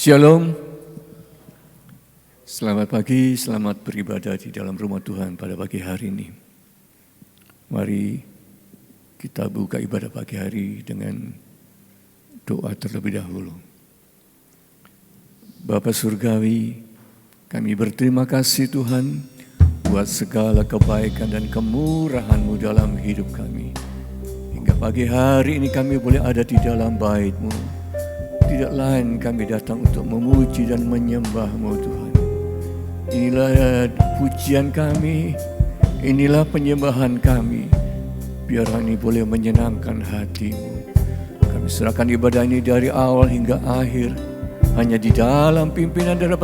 Shalom, selamat pagi, selamat beribadah di dalam rumah Tuhan pada pagi hari ini. Mari kita buka ibadah pagi hari dengan doa terlebih dahulu. Bapa Surgawi, kami berterima kasih Tuhan buat segala kebaikan dan kemurahan-Mu dalam hidup kami. Hingga pagi hari ini kami boleh ada di dalam bait-Mu. Tidak lain kami datang untuk memuji dan menyembah-Mu Tuhan. Inilah pujian kami, inilah penyembahan kami. Biar ini boleh menyenangkan hati-Mu. Kami serahkan ibadah ini dari awal hingga akhir, hanya di dalam pimpinan dan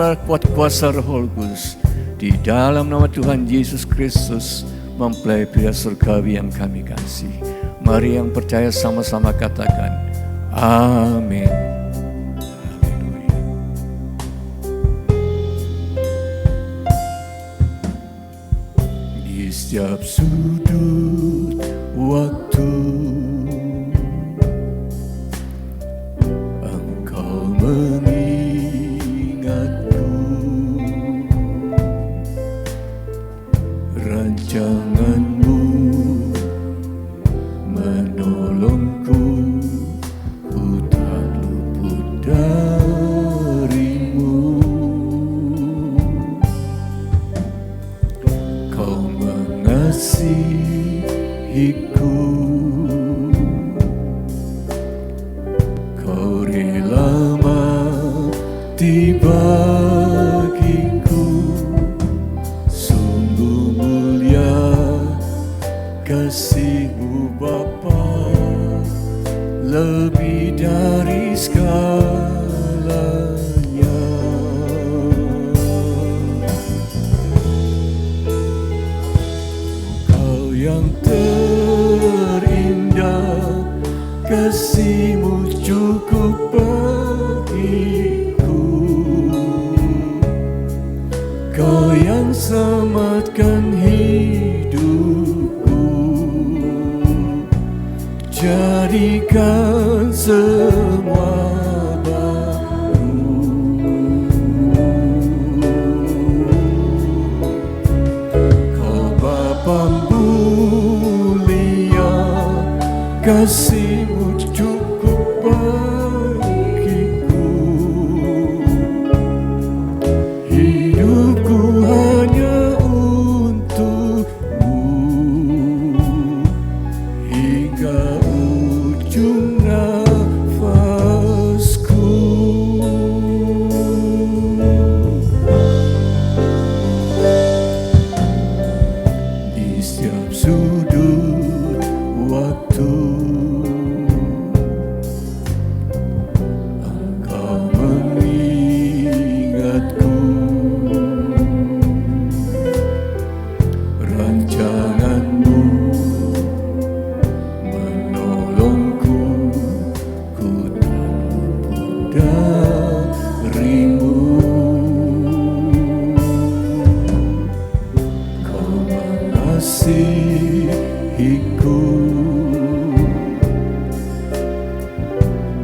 kuasa Roh Kudus. Di dalam nama Tuhan Yesus Kristus, mempelai pria surgawi yang kami kasih. Mari yang percaya sama-sama katakan, Amin. Setiap sudut waktu Engkau mengingatku, rancangan-Mu menolongku, ku tak luput dari-Mu. Kau mengasihiku, Kau rela mati bagiku. Sungguh mulia kasih-Mu Bapa, lebih dari segalanya. Kau yang terindah, kasih-Mu cukup bagiku. Kau yang selamatkan hidupku, jadikan semua baru. Kau Bapa mulia, kasih-Mu cukup bagiku. Hidupku hanya untuk-Mu hingga ujung nafasku. Di setiap sudut waktu Engkau mengingatku, rancangan-Mu menolongku, ku tak luput dari-Mu. Kau mengasihiku,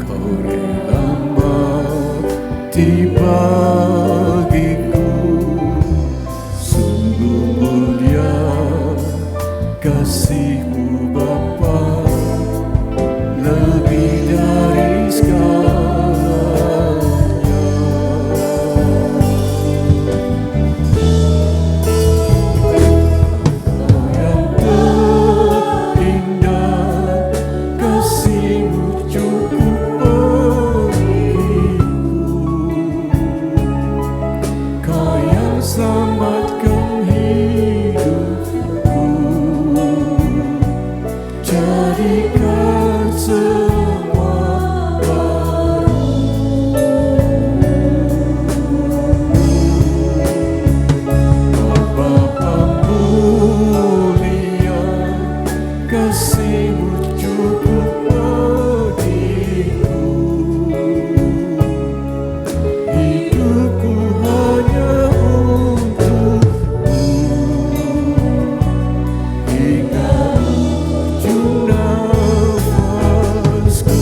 Kau rela mati bagiku. Sungguh mulia kasih-Mu Bapa, lebih dari segalanya. Kau yang terindah, kasih-Mu cukup bagiku. Kau yang selamatkan hidupku, jadikan semua baru. Kau Bapa mulia, kasih-Mu cukup bagiku. Hidupku hanya untuk-Mu hingga ujung nafasku.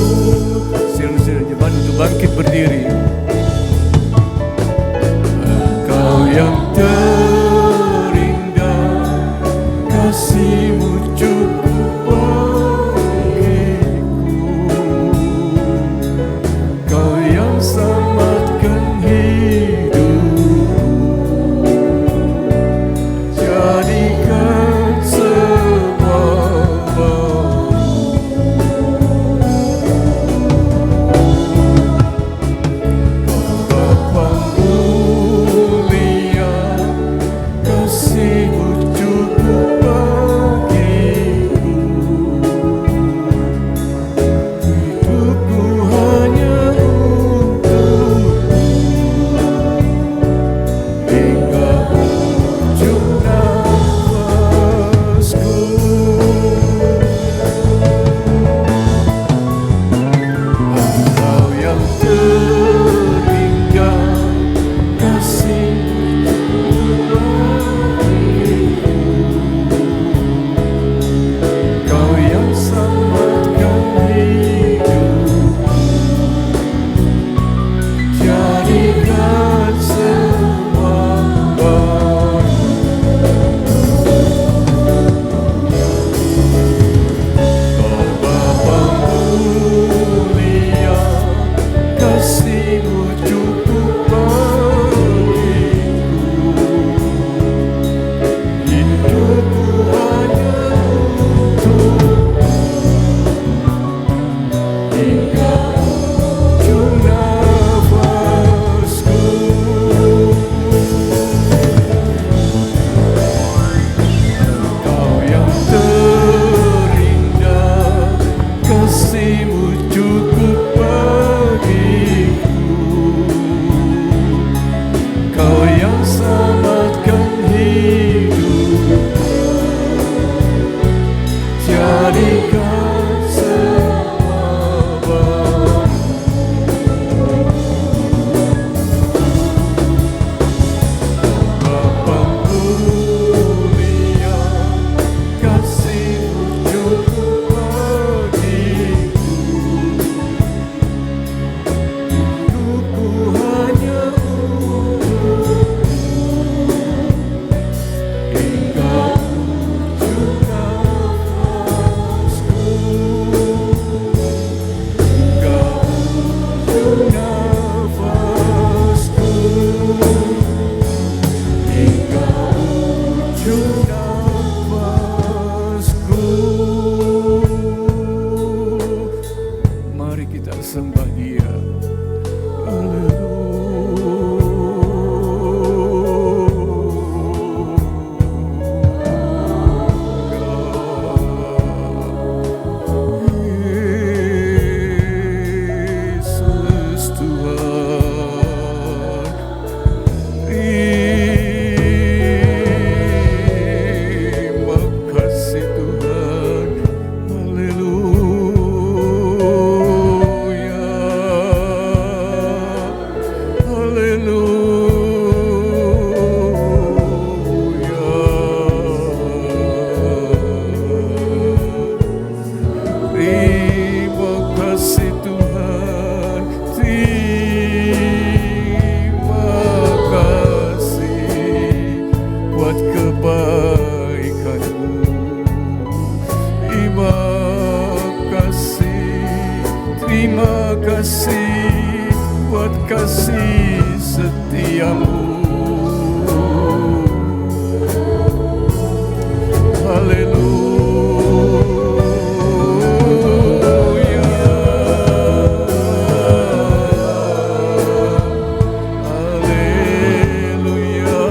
Silakan untuk bangkit berdiri. yang terindah, kasih-Mu cukup bagiku. Kau yang selamatkan hidupku, jadikan semua baru. Bapa mulia, kasih-Mu cukup bagiku. Hidupku hanya untukmu, hingga ujung nafasku. Engkau yang terindah, kasih-Mu bagiku. Kau yang selamatkan hidupku, jadikan semua baru. Kau Bapa mulia, kasih-Mu cukup bagiku. Hidupku hanya untukmu, hingga ujung nafasku. Kau yang terindah, kasih-Mu cukup bagiku. Kau yang selamatkan hidupku, jadikan semua baru. Bapa mulia, kasih-Mu cukup bagiku. Hidupku hanya untukmu, hingga ujung nafasku. Hingga ujung nafasku. Hingga ujung nafasku. Mari kita sembah Dia. Yesus Tuhan, terima kasih Tuhan. Haleluya, haleluya. Terima kasih Tuhan, terima kasih buat kebaikan-Mu. Terima kasih buat kasih setia-Mu. Haleluya, haleluya. Haleluya.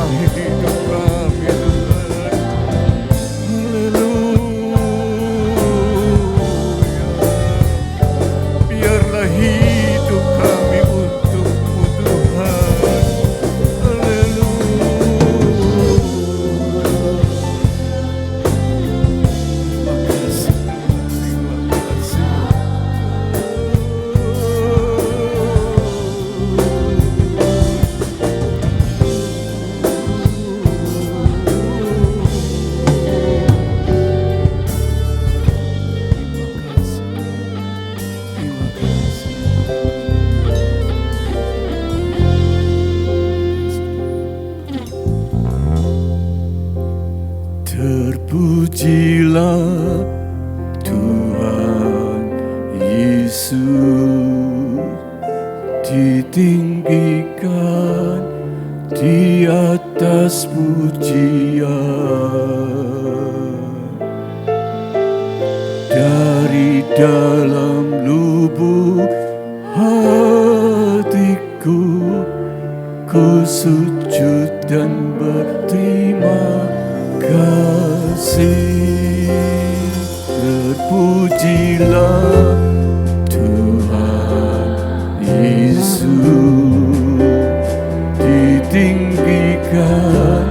dalam hidup kami Tuhan. Haleluya. Biarlah hidup kami untuk-Mu Tuhan. Haleluya. Terima kasih Tuhan, terima kasih. Terpujilah Tuhan Yesus, ditinggikan di atas pujian. Dari dalam lubuk hatiku, ku sujud dan berterima kasih. Terpujilah Tuhan Yesus, ditinggikan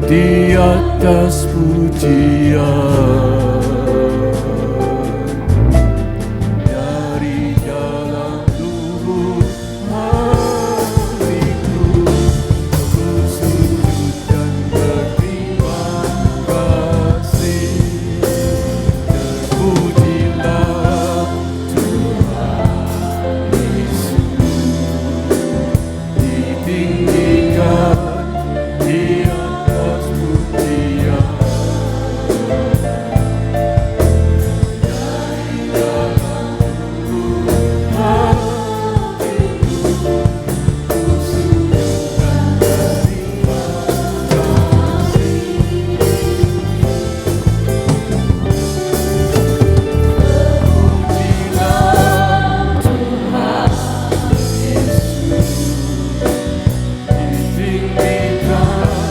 di atas pujian. Dari dalam lubuk hatiku, ku sujud dan berterima kasih. Terpujilah Tuhan Yesus, ditinggikan di atas pujian. Dari dalam lubuk hatiku, ku sujud dan berterima kasih. Terpujilah Tuhan Yesus, ditinggikan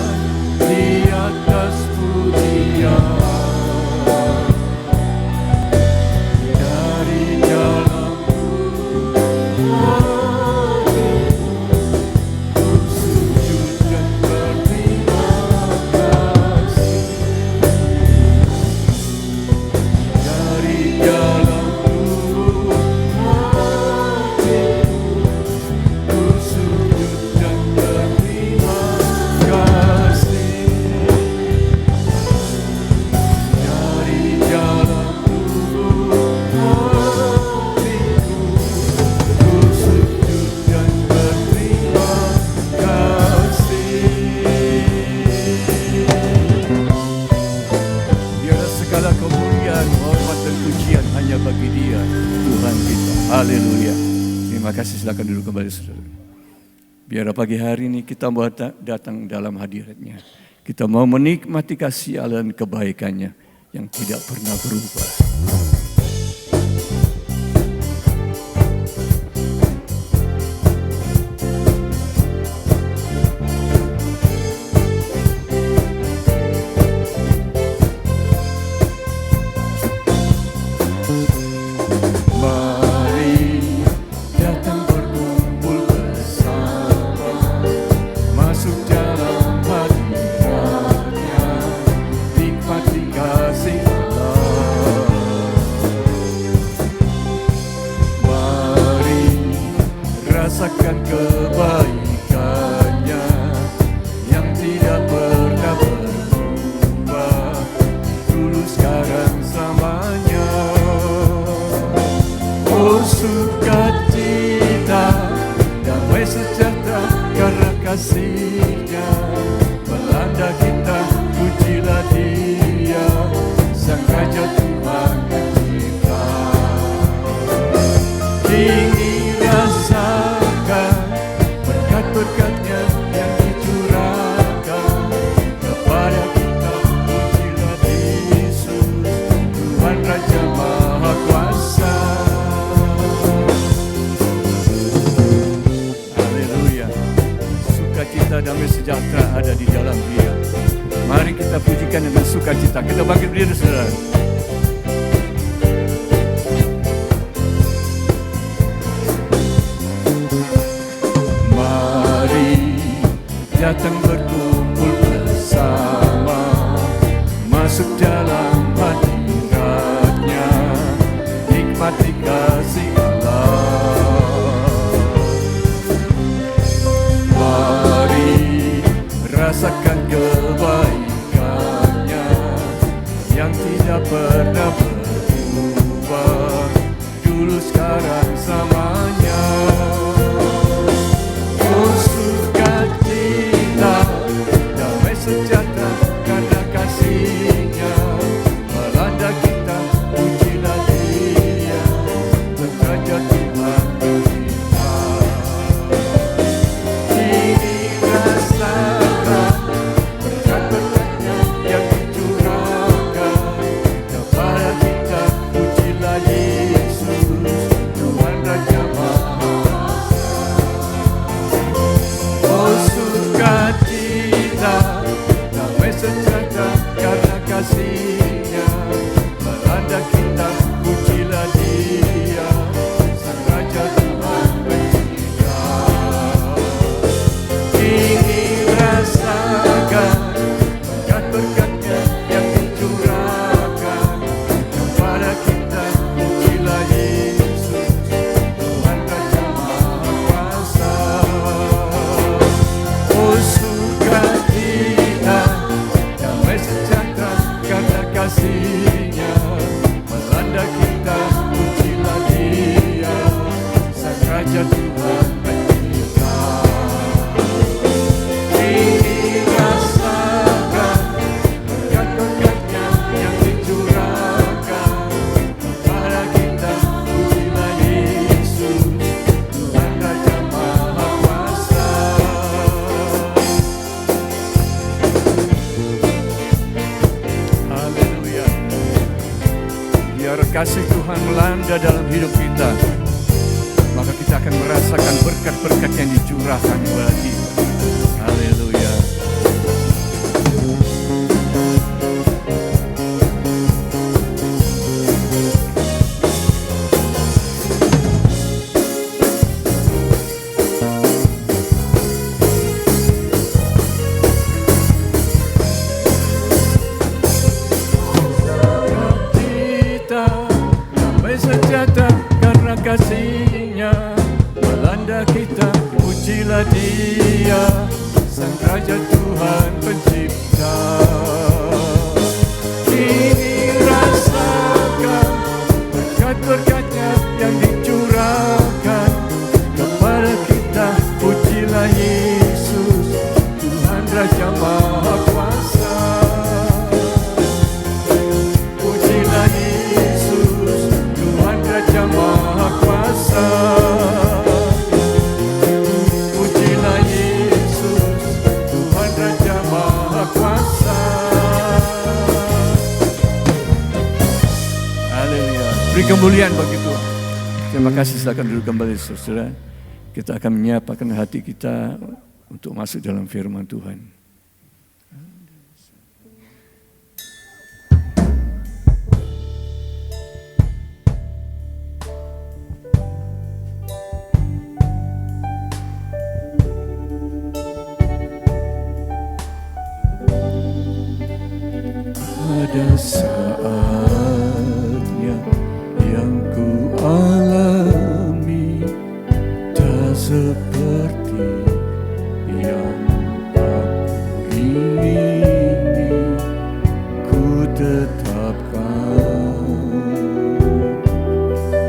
di atas pujian. Dari dalam hatiku, ku sujud dan berterima kasih. Dari dalam lubuk hatiku, ku sujud dan berterima kasih. Dari dalam lubuk hatiku, ku sujud dan berterima kasih. Biarlah segala kemuliaan, hormat dan pujian hanya bagi Dia, Tuhan kita. Haleluya. Terima kasih, silakan duduk kembali saudara. Biarlah pagi hari ini kita mau datang dalam hadirat-Nya. Kita mau menikmati kasih Allah dan kebaikan-Nya yang tidak pernah berubah. Mari datang berkumpul bersama, masuk dalam hadirat-Nya, nikmati kasih Allah. dalam Dia. Mari kita pujikan dengan sukacita. Kita bangkit berdiri, saudara. Mari datang berkumpul bersama, masuk dalam hadirat-Nya, nikmati kasih Allah. Mari rasakan kebaikan-Nya yang tidak pernah berubah, dulu sekarang selamanya. Oh sukacita, damai sejahtera karena kasih-Nya melanda kita, pujilah Dia, derajat Tuhan kita. Ini rasakan berkat-berkat-Nya yang dicurahkan kepada kita, pujilah Yesus, Tuhan Raja Maha. Oh sukacita, damai sejahtera karena kasih-Nya melanda kita, pujilah Dia, Sang Raja Tuhan pencipta. Ingin rasakan berkat-berkat-Nya yang dicurahkan kepada kita, pujilah Yesus, Tuhan Raja Maha Kuasa. Oh sukacita, damai sejahtera karena kasih-Nya melanda kita, pujilah Dia, Sang Raja Tuhan pencipta. Ingin rasakan berkat-berkat-Nya yang dicurahkan kepada kita, pujilah Yesus, Tuhan Raja Maha Kuasa. Haleluya. Biar kasih Tuhan melanda dalam hidup kita, maka kita akan merasakan berkat-berkat yang dicurahkan kepada kita. Haleluya. Kita damai sejahtera karena kasih-Nya melanda kita, pujilah Dia, Sang Raja Tuhan pencipta. Kini rasakan berkat-berkat-Nya yang dicurahkan kepada kita, pujilah Yesus, Tuhan Raja Maha Kuasa. Pujilah Yesus, Tuhan Raja Maha Kuasa. Pujilah Yesus, Tuhan Raja Maha Kuasa. Haleluya. Beri kemuliaan bagi Tuhan. Terima kasih, silakan duduk kembali saudara. Kita akan menyiapkan hati kita untuk masuk dalam firman Tuhan. Ada saatnya yang ku alami tak seperti yang aku ingini, ku tetapkan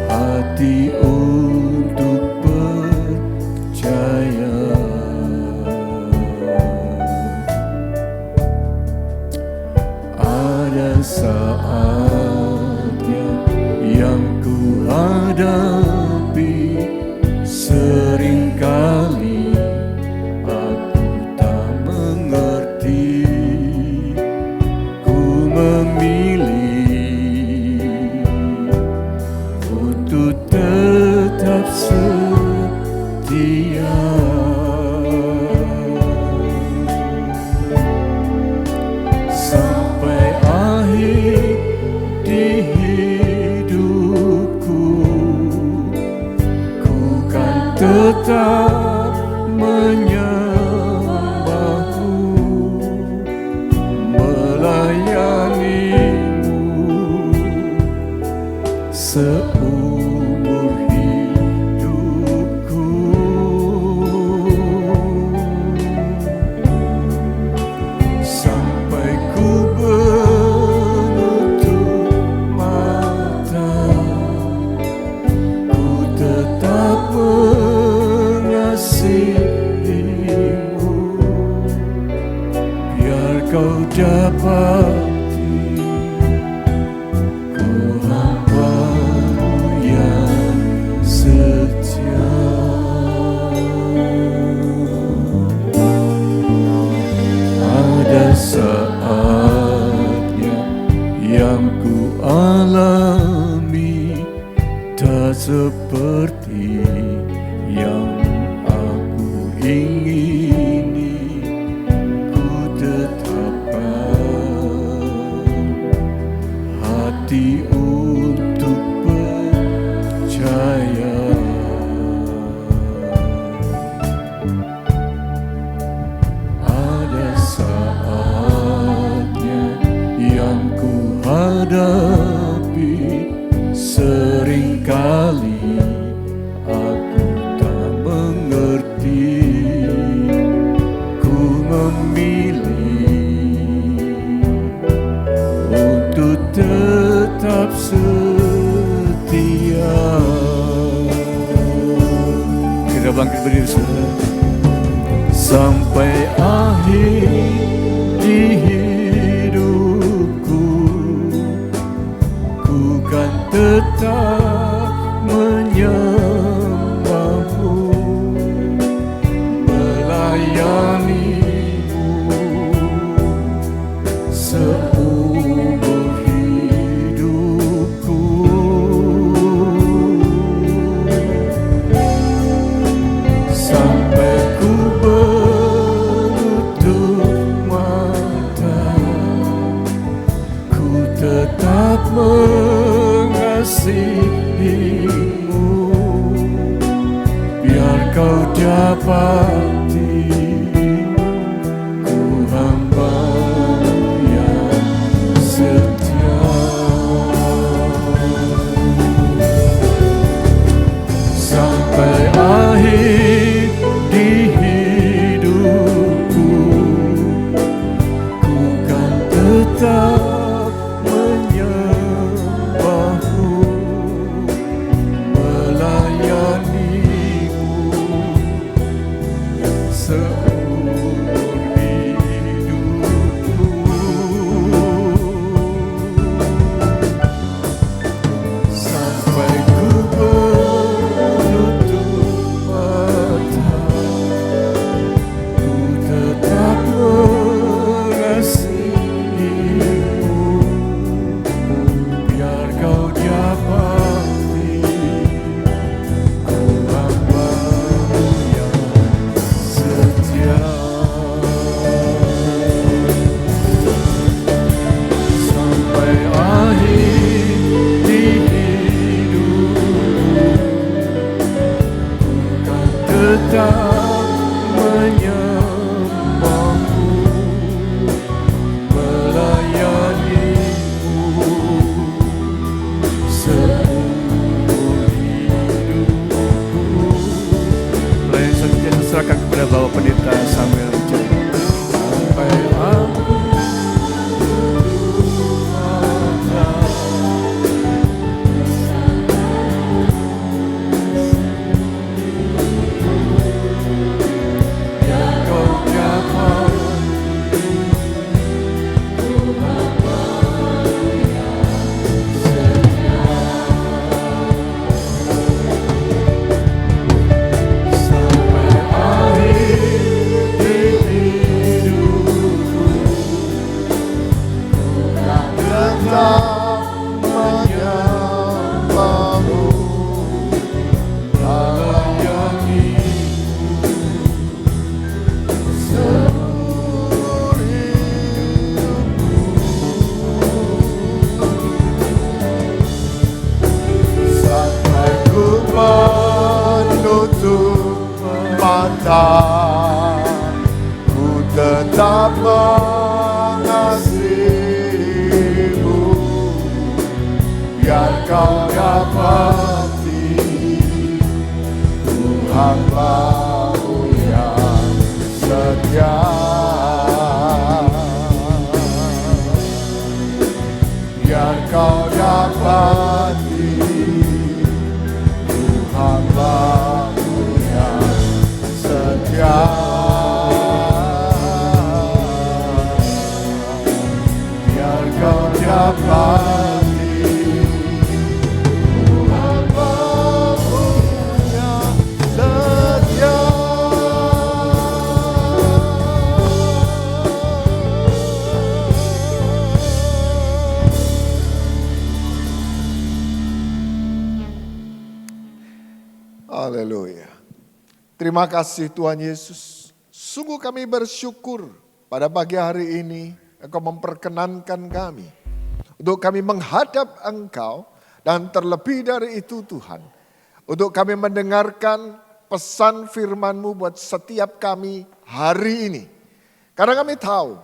hati untuk percaya. Ada saatnya yang ku hadapi, seringkali aku tak mengerti, ku memilih untuk tetap setia. kau dapati, kau hamba yang setia. Ada saatnya yang ku alami tak seperti yang aku ingini, ku tetapkan hati untuk percaya. Ada saatnya yang ku hadapi, seringkali aku tak mengerti, ku memilih untuk tetap setia. Kita bangkit berdiri saudara. Sampai akhir di hidupku, ku kan tetap menyembahmu, melayanimu seumur hidupku. Sampai ku menutup mata, ku tetap mengasihimu, biar kau dapati, ku hamba yang setia. Sampai akhir di hidupku, ku kan tetap menyembahmu, melayanimu seumur hidupku. Sampai ku menutup mata, ku tetap mengasihimu, biar kau dapati, ku hamba-Mu yang setia. Sampai akhir di hidupku, ku kan tetap menyembahmu, melayanimu seumur hidupku. Layan senantiasa serahkan kepada Bapak Pendeta Samuel Wijaya. Sampai aku yang kau dapat, sampai akhir di hidupku, ku kan tetap menyembahmu, melayanimu seumur hidupku. Sampai ku menutup mata, ku tetap mengasihimu, biar kau dapati, ku hamba-Mu yang setia. Biar kau dapati, ku hamba-Mu yang setia. Haleluya. Terima kasih Tuhan Yesus. Sungguh kami bersyukur pada pagi hari ini Engkau memperkenankan kami untuk kami menghadap Engkau, dan terlebih dari itu Tuhan, untuk kami mendengarkan pesan firman-Mu buat setiap kami hari ini. Karena kami tahu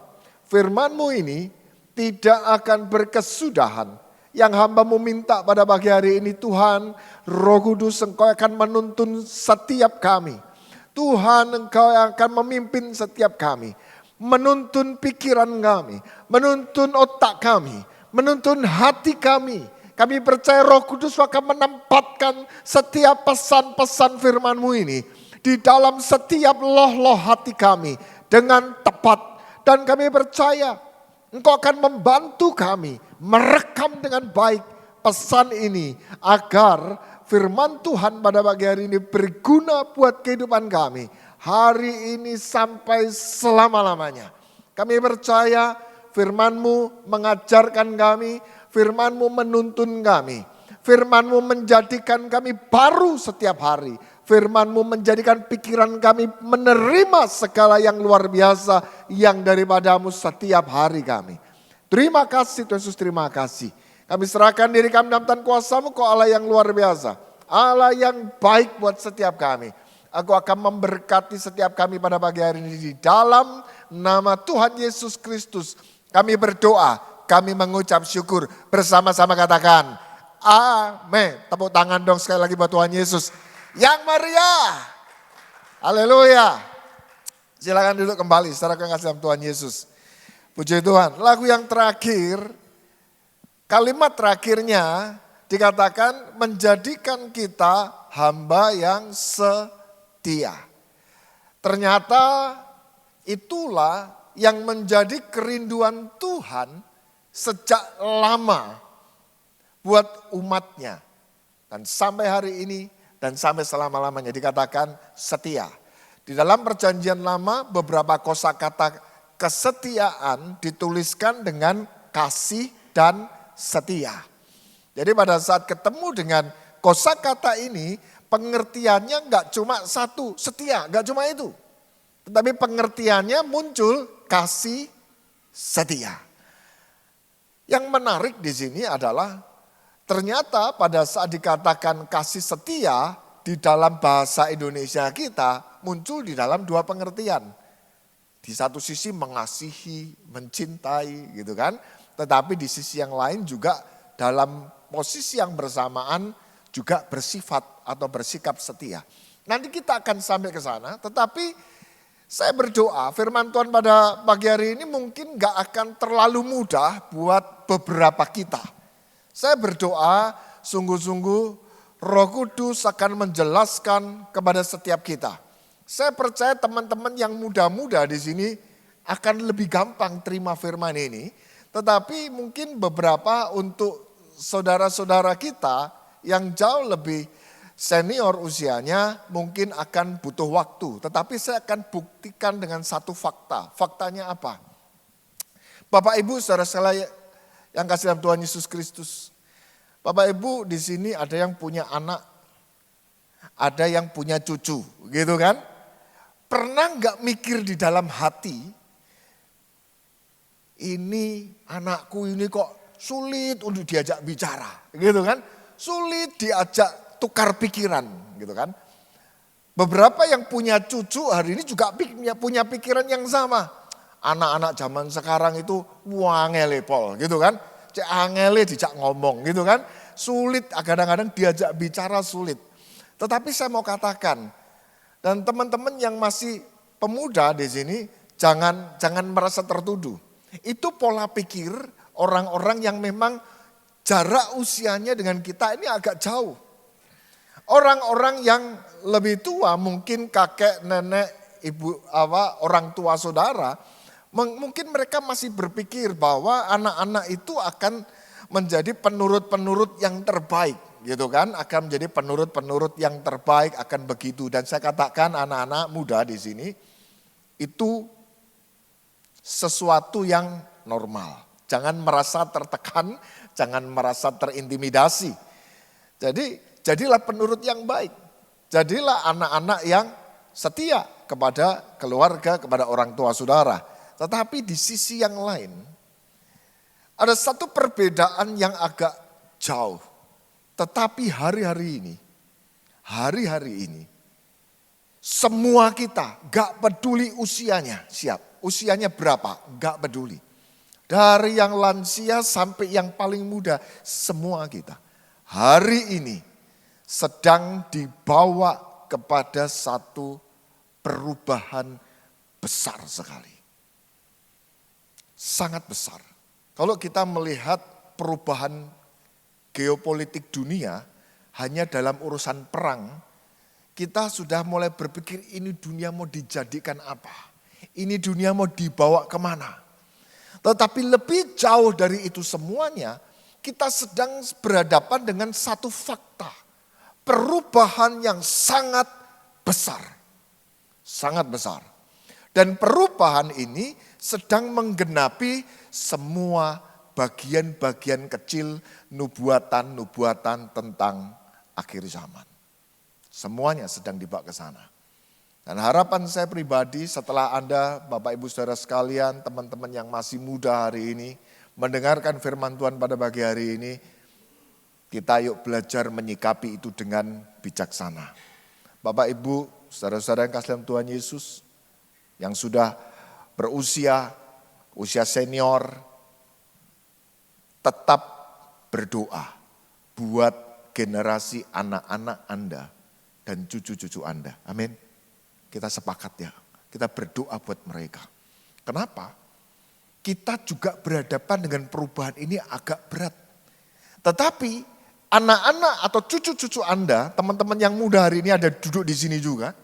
firman-Mu ini tidak akan berkesudahan. Yang hamba-Mu minta pada pagi hari ini, Tuhan, Roh Kudus Engkau akan menuntun setiap kami. Tuhan, Engkau yang akan memimpin setiap kami. Menuntun pikiran kami, menuntun otak kami, menuntun hati kami. Kami percaya Roh Kudus akan menempatkan setiap pesan-pesan firman-Mu ini di dalam setiap loh-loh hati kami dengan tepat. Dan kami percaya Engkau akan membantu kami merekam dengan baik pesan ini agar firman Tuhan pada pagi hari ini berguna buat kehidupan kami hari ini sampai selama-lamanya. Kami percaya firman-Mu mengajarkan kami, firman-Mu menuntun kami, firman-Mu menjadikan kami baru setiap hari. Firman-Mu menjadikan pikiran kami menerima segala yang luar biasa yang daripada-Mu setiap hari kami. Terima kasih Tuhan Yesus, terima kasih. Kami serahkan diri kami dalam tangan kuasa-Mu, Kau Allah yang luar biasa. Allah yang baik buat setiap kami. Aku akan memberkati setiap kami pada pagi hari ini. Di dalam nama Tuhan Yesus Kristus kami berdoa, kami mengucap syukur. Bersama-sama katakan, amin. Tepuk tangan dong sekali lagi buat Tuhan Yesus yang meriah. Haleluya. Silakan duduk kembali secara kasih dalam Tuhan Yesus. Puji Tuhan. Lagu yang terakhir, kalimat terakhirnya dikatakan menjadikan kita hamba yang setia. Ternyata itulah yang menjadi kerinduan Tuhan sejak lama buat umatnya. Dan sampai hari ini dan sampai selama-lamanya dikatakan setia. Di dalam perjanjian lama beberapa kosakata kesetiaan dituliskan dengan kasih dan setia. Jadi pada saat ketemu dengan kosakata ini pengertiannya enggak cuma satu, setia, enggak cuma itu. Tetapi pengertiannya muncul kasih setia. Yang menarik di sini adalah ternyata pada saat dikatakan kasih setia di dalam bahasa Indonesia kita muncul di dalam dua pengertian. Di satu sisi mengasihi, mencintai gitu kan. Tetapi di sisi yang lain juga dalam posisi yang bersamaan juga bersifat atau bersikap setia. Nanti kita akan sampai ke sana, tetapi saya berdoa firman Tuhan pada pagi hari ini mungkin gak akan terlalu mudah buat beberapa kita. Saya berdoa sungguh-sungguh Roh Kudus akan menjelaskan kepada setiap kita. Saya percaya teman-teman yang muda-muda di sini akan lebih gampang terima firman ini. Tetapi mungkin beberapa untuk saudara-saudara kita yang jauh lebih senior usianya mungkin akan butuh waktu. Tetapi saya akan buktikan dengan satu fakta. Faktanya apa? Bapak Ibu saudara-saudara yang kasih dalam Tuhan Yesus Kristus. Bapak Ibu di sini ada yang punya anak, ada yang punya cucu, gitu kan? Pernah nggak mikir di dalam hati, ini anakku ini kok sulit untuk diajak bicara, gitu kan? Sulit diajak tukar pikiran, gitu kan? Beberapa yang punya cucu hari ini juga punya pikiran yang sama. Anak-anak zaman sekarang itu wangele pol gitu kan. Cek angele dijak ngomong gitu kan. Sulit kadang-kadang diajak bicara sulit. Tetapi saya mau katakan dan teman-teman yang masih pemuda di sini jangan merasa tertuduh. Itu pola pikir orang-orang yang memang jarak usianya dengan kita ini agak jauh. Orang-orang yang lebih tua mungkin kakek, nenek, ibu, orang tua saudara. Mungkin mereka masih berpikir bahwa anak-anak itu akan menjadi penurut-penurut yang terbaik, gitu kan? Akan menjadi penurut-penurut yang terbaik, akan begitu. Dan saya katakan anak-anak muda di sini itu sesuatu yang normal. Jangan merasa tertekan, jangan merasa terintimidasi. Jadi jadilah penurut yang baik. Jadilah anak-anak yang setia kepada keluarga, kepada orang tua saudara. Tetapi di sisi yang lain, ada satu perbedaan yang agak jauh. Tetapi hari-hari ini, semua kita, gak peduli usianya, usianya berapa, gak peduli. Dari yang lansia sampai yang paling muda, semua kita hari ini sedang dibawa kepada satu perubahan besar sekali. Sangat besar. Kalau kita melihat perubahan geopolitik dunia hanya dalam urusan perang, kita sudah mulai berpikir ini dunia mau dijadikan apa? Ini dunia mau dibawa kemana? Tetapi lebih jauh dari itu semuanya, kita sedang berhadapan dengan satu fakta. Perubahan yang sangat besar. Sangat besar. Dan perubahan ini sedang menggenapi semua bagian-bagian kecil nubuatan-nubuatan tentang akhir zaman. Semuanya sedang dibawa ke sana. Dan harapan saya pribadi setelah Anda, Bapak Ibu Saudara sekalian, teman-teman yang masih muda hari ini, mendengarkan firman Tuhan pada pagi hari ini, kita yuk belajar menyikapi itu dengan bijaksana. Bapak Ibu, saudara-saudara yang kasih dalam Tuhan Yesus, yang sudah berusia, usia senior, tetap berdoa buat generasi anak-anak Anda dan cucu-cucu Anda. Amin. Kita sepakat ya, kita berdoa buat mereka. Kenapa? Kita juga berhadapan dengan perubahan ini agak berat. Tetapi anak-anak atau cucu-cucu Anda, teman-teman yang muda hari ini ada duduk di sini juga,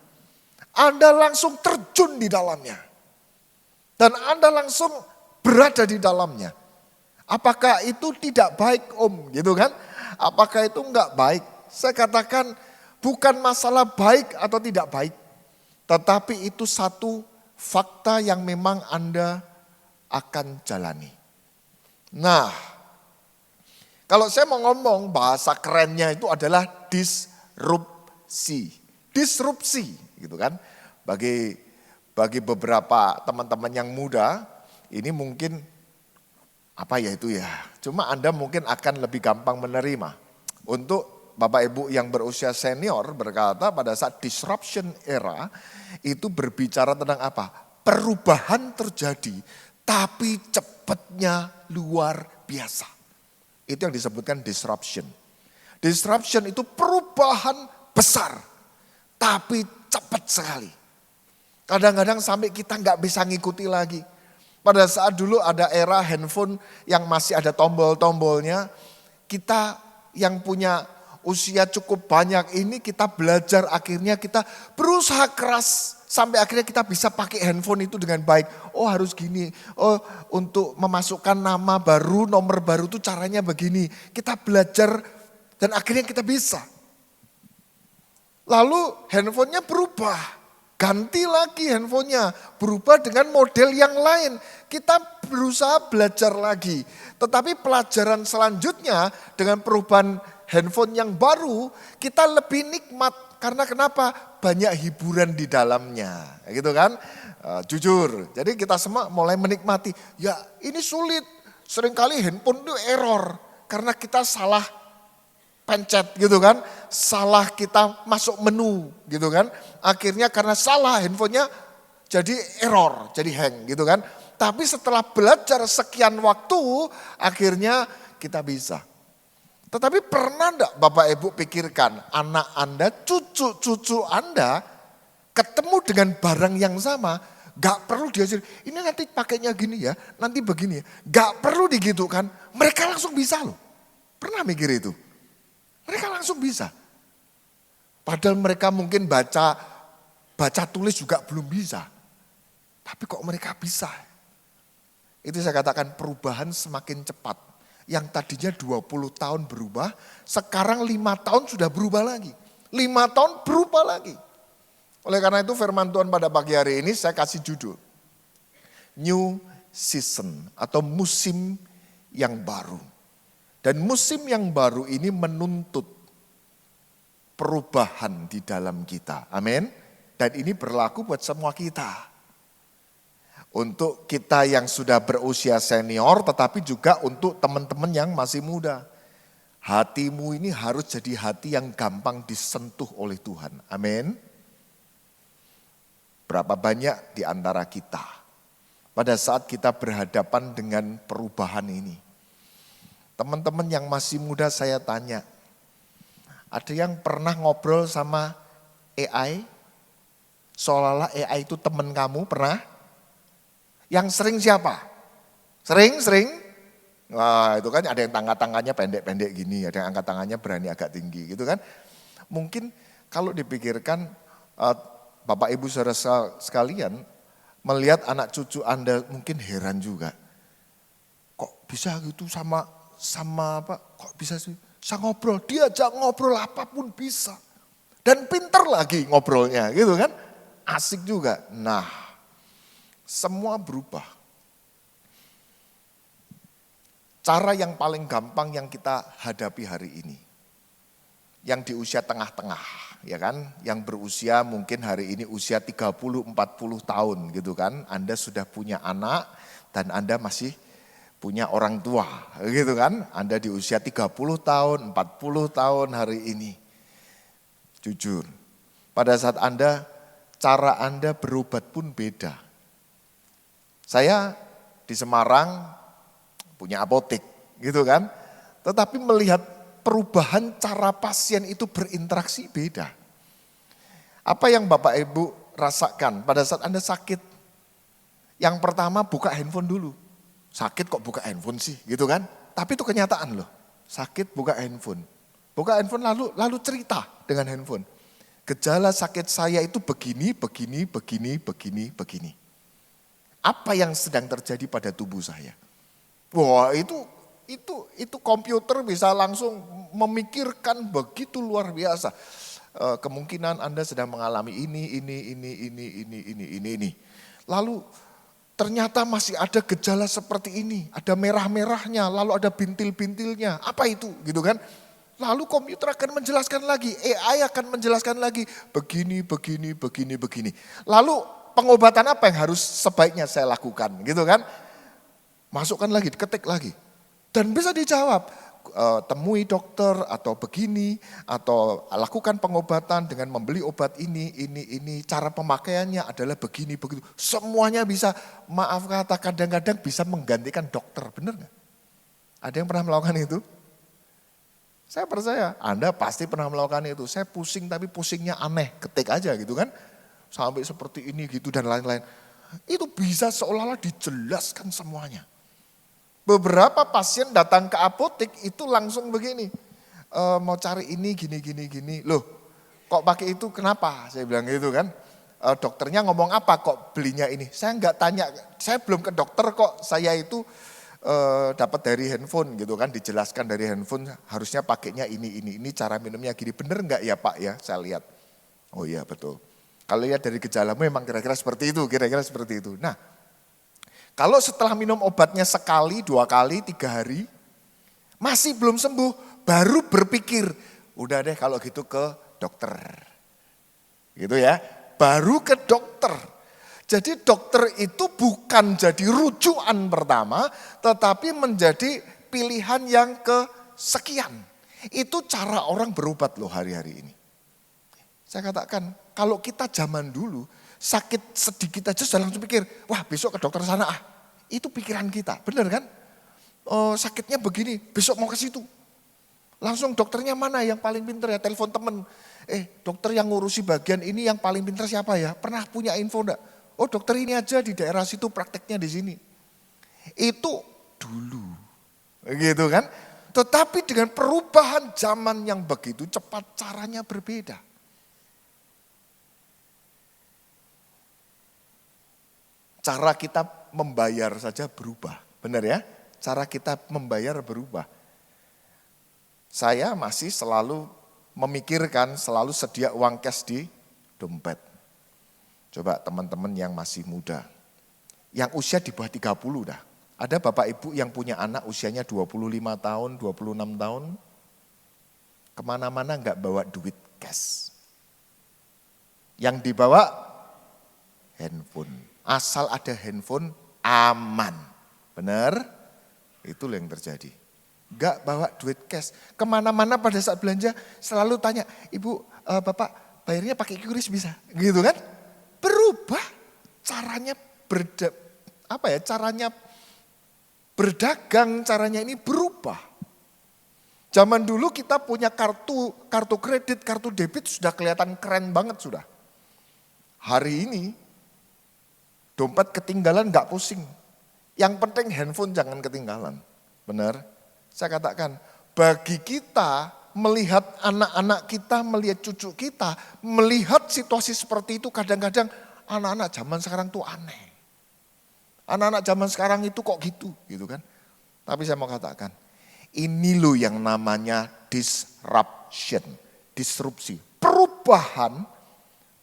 Anda langsung terjun di dalamnya. Dan Anda langsung berada di dalamnya. Apakah itu tidak baik om? Gitu kan? Apakah itu enggak baik? Saya katakan bukan masalah baik atau tidak baik. Tetapi itu satu fakta yang memang Anda akan jalani. Nah, kalau saya mau ngomong bahasa kerennya itu adalah disrupsi. Disrupsi gitu kan. Bagi beberapa teman-teman yang muda, ini mungkin apa ya itu ya. Cuma Anda mungkin akan lebih gampang menerima. Untuk Bapak Ibu yang berusia senior berkata pada saat disruption era itu berbicara tentang apa? Perubahan terjadi tapi cepatnya luar biasa. Itu yang disebutkan disruption. Disruption itu perubahan besar tapi cepat sekali. Kadang-kadang sampai kita nggak bisa ngikuti lagi. Pada saat dulu ada era handphone yang masih ada tombol-tombolnya, kita yang punya usia cukup banyak ini kita belajar akhirnya kita berusaha keras sampai akhirnya kita bisa pakai handphone itu dengan baik. Oh harus gini, oh untuk memasukkan nama baru, nomor baru itu caranya begini. Kita belajar dan akhirnya kita bisa. Lalu handphonenya berubah, ganti lagi handphonenya, berubah dengan model yang lain. Kita berusaha belajar lagi. Tetapi pelajaran selanjutnya dengan perubahan handphone yang baru, kita lebih nikmat. Karena kenapa? Banyak hiburan di dalamnya. Gitu kan? Jujur. Jadi kita semua mulai menikmati. Ya ini sulit. Seringkali handphone itu error. Karena kita salah pencet gitu kan. Salah kita masuk menu gitu kan. Akhirnya karena salah handphonenya jadi error. Jadi hang gitu kan. Tapi setelah belajar sekian waktu, akhirnya kita bisa. Tetapi pernah enggak Bapak Ibu pikirkan anak Anda, cucu-cucu Anda ketemu dengan barang yang sama, gak perlu diajarin, ini nanti pakainya gini ya, nanti begini ya. Gak perlu digitukan, mereka langsung bisa loh. Pernah mikir itu? Mereka langsung bisa. Padahal mereka mungkin baca tulis juga belum bisa. Tapi kok mereka bisa? Itu saya katakan perubahan semakin cepat. Yang tadinya 20 tahun berubah, sekarang 5 tahun sudah berubah lagi. 5 tahun berubah lagi. Oleh karena itu firman Tuhan pada pagi hari ini saya kasih judul. New Season atau musim yang baru. Dan musim yang baru ini menuntut perubahan di dalam kita. Amin. Dan ini berlaku buat semua kita. Untuk kita yang sudah berusia senior, tetapi juga untuk teman-teman yang masih muda. Hatimu ini harus jadi hati yang gampang disentuh oleh Tuhan. Amin. Berapa banyak di antara kita pada saat kita berhadapan dengan perubahan ini. Teman-teman yang masih muda saya tanya, ada yang pernah ngobrol sama AI? Seolah-olah AI itu teman kamu, pernah? Yang sering siapa? Sering? Wah itu kan ada yang tangannya pendek-pendek gini, ada yang angkat tangannya berani agak tinggi gitu kan. Mungkin kalau dipikirkan Bapak Ibu saudara sekalian melihat anak cucu Anda mungkin heran juga. Kok bisa gitu sama apa? Kok bisa ngobrol? Diajak ngobrol apapun bisa. Dan pinter lagi ngobrolnya gitu kan. Asik juga. Nah, semua berubah. Cara yang paling gampang yang kita hadapi hari ini. Yang di usia tengah-tengah, ya kan? Yang berusia mungkin hari ini usia 30-40 tahun gitu kan. Anda sudah punya anak dan Anda masih punya orang tua gitu kan. Anda di usia 30 tahun, 40 tahun hari ini. Jujur, pada saat cara Anda berobat pun beda. Saya di Semarang punya apotek gitu kan. Tetapi melihat perubahan cara pasien itu berinteraksi beda. Apa yang Bapak Ibu rasakan pada saat Anda sakit? Yang pertama buka handphone dulu. Sakit kok buka handphone sih gitu kan. Tapi itu kenyataan loh. Sakit buka handphone. Buka handphone lalu cerita dengan handphone. Gejala sakit saya itu begini. Apa yang sedang terjadi pada tubuh saya? Wah itu komputer bisa langsung memikirkan begitu luar biasa. Kemungkinan Anda sedang mengalami ini. Lalu ternyata masih ada gejala seperti ini, ada merah-merahnya, lalu ada bintil-bintilnya. Apa itu gitu kan? Lalu komputer akan menjelaskan lagi, AI akan menjelaskan lagi, begini. Lalu pengobatan apa yang harus sebaiknya saya lakukan gitu kan? Masukkan lagi, ketik lagi. Dan bisa dijawab, temui dokter atau begini, atau lakukan pengobatan dengan membeli obat ini, cara pemakaiannya adalah begini, begitu. Semuanya bisa, maaf kata kadang-kadang bisa menggantikan dokter, benar nggak? Ada yang pernah melakukan itu? Saya percaya, Anda pasti pernah melakukan itu. Saya pusing tapi pusingnya aneh, ketik aja gitu kan. Sampai seperti ini gitu dan lain-lain. Itu bisa seolah-olah dijelaskan semuanya. Beberapa pasien datang ke apotek itu langsung begini, mau cari ini gini. Loh kok pakai itu kenapa? Saya bilang gitu kan. Dokternya ngomong apa kok belinya ini? Saya nggak tanya, saya belum ke dokter kok, saya itu dapat dari handphone gitu kan. Dijelaskan dari handphone harusnya pakainya ini cara minumnya gini. Bener nggak ya Pak ya? Saya lihat, oh iya betul. Kalau lihat dari gejalamu memang kira-kira seperti itu. Nah, kalau setelah minum obatnya sekali, 2 kali, 3 hari, masih belum sembuh, baru berpikir, udah deh kalau gitu ke dokter. Gitu ya, baru ke dokter. Jadi dokter itu bukan jadi rujukan pertama, tetapi menjadi pilihan yang kesekian. Itu cara orang berobat loh hari-hari ini. Saya katakan, kalau kita zaman dulu, sakit sedikit aja sudah langsung pikir, wah besok ke dokter sana ah. Itu pikiran kita, benar kan? Sakitnya begini, besok mau ke situ. Langsung dokternya mana yang paling pintar ya, telepon temen. Dokter yang ngurusi bagian ini yang paling pintar siapa ya? Pernah punya info enggak? Oh dokter ini aja di daerah situ prakteknya di sini. Itu dulu, gitu kan? Tetapi dengan perubahan zaman yang begitu cepat caranya berbeda. Cara kita membayar saja berubah, benar ya? Cara kita membayar berubah. Saya masih selalu memikirkan, selalu sedia uang cash di dompet. Coba teman-teman yang masih muda, yang usia di bawah 30 dah. Ada bapak ibu yang punya anak usianya 25 tahun, 26 tahun. Kemana-mana enggak bawa duit cash. Yang dibawa handphone. Asal ada handphone aman. Benar? Itu yang terjadi. Enggak bawa duit cash. Kemana-mana pada saat belanja selalu tanya, Ibu, Bapak bayarnya pakai QRIS bisa? Gitu kan? Berubah caranya caranya berdagang, caranya ini berubah. Zaman dulu kita punya kartu kredit, kartu debit sudah kelihatan keren banget sudah. Hari ini dompet ketinggalan enggak pusing. Yang penting handphone jangan ketinggalan. Benar? Saya katakan, bagi kita melihat anak-anak kita, melihat cucu kita, melihat situasi seperti itu kadang-kadang anak-anak zaman sekarang tuh aneh. Anak-anak zaman sekarang itu kok gitu kan. Tapi saya mau katakan, ini loh yang namanya disruption, disrupsi. Perubahan,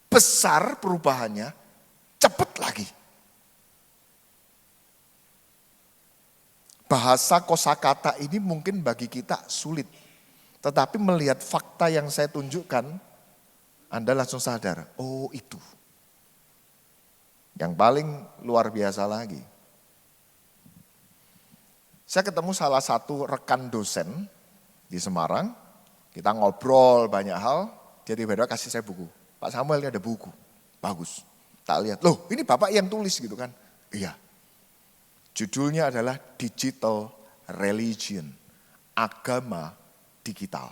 besar perubahannya, cepat lagi. Bahasa kosakata ini mungkin bagi kita sulit. Tetapi melihat fakta yang saya tunjukkan, Anda langsung sadar, oh itu. Yang paling luar biasa lagi. Saya ketemu salah satu rekan dosen di Semarang, kita ngobrol banyak hal, dia tiba-tiba kasih saya buku. Pak Samuel ini ada buku, bagus. Tak lihat, loh ini Bapak yang tulis gitu kan. Iya. Judulnya adalah Digital Religion, agama digital.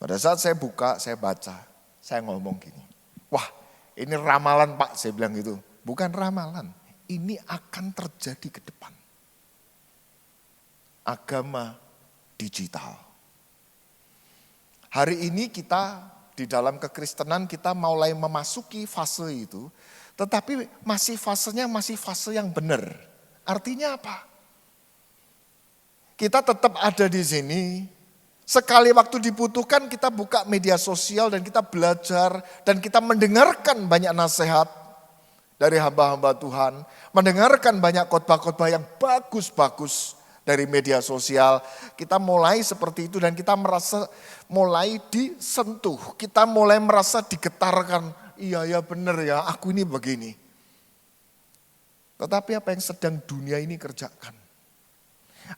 Pada saat saya buka, saya baca, saya ngomong gini, wah ini ramalan Pak, saya bilang gitu. Bukan ramalan, ini akan terjadi ke depan. Agama digital. Hari ini kita di dalam kekristenan kita mulai memasuki fase itu, tetapi fasenya masih fase yang benar. Artinya apa? Kita tetap ada di sini. Sekali waktu dibutuhkan kita buka media sosial dan kita belajar dan kita mendengarkan banyak nasihat dari hamba-hamba Tuhan. Mendengarkan banyak khotbah-khotbah yang bagus-bagus dari media sosial. Kita mulai seperti itu dan kita merasa mulai disentuh. Kita mulai merasa digetarkan. Iya ya benar ya, aku ini begini. Tetapi apa yang sedang dunia ini kerjakan?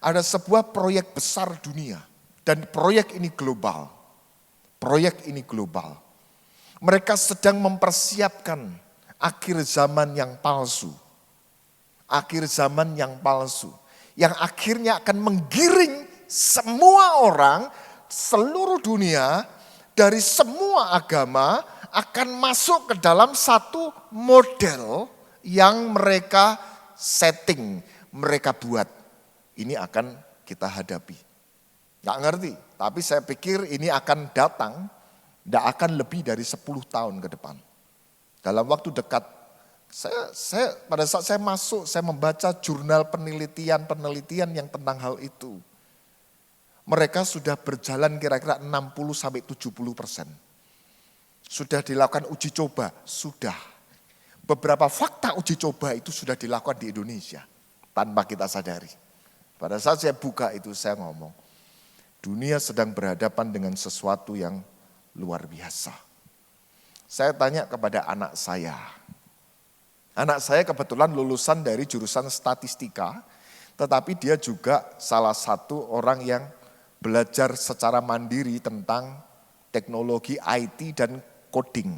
Ada sebuah proyek besar dunia dan proyek ini global. Proyek ini global. Mereka sedang mempersiapkan akhir zaman yang palsu. Akhir zaman yang palsu. Yang akhirnya akan menggiring semua orang, seluruh dunia, dari semua agama, akan masuk ke dalam satu model yang mereka setting, mereka buat. Ini akan kita hadapi. Nggak ngerti, tapi saya pikir ini akan datang, tidak akan lebih dari 10 tahun ke depan. Dalam waktu dekat, pada saat saya masuk, saya membaca jurnal penelitian yang tentang hal itu. Mereka sudah berjalan kira-kira 60-70%. Sudah dilakukan uji coba? Sudah. Beberapa fakta uji coba itu sudah dilakukan di Indonesia. Tanpa kita sadari. Pada saat saya buka itu saya ngomong. Dunia sedang berhadapan dengan sesuatu yang luar biasa. Saya tanya kepada anak saya. Anak saya kebetulan lulusan dari jurusan statistika. Tetapi dia juga salah satu orang yang belajar secara mandiri tentang teknologi IT dan coding.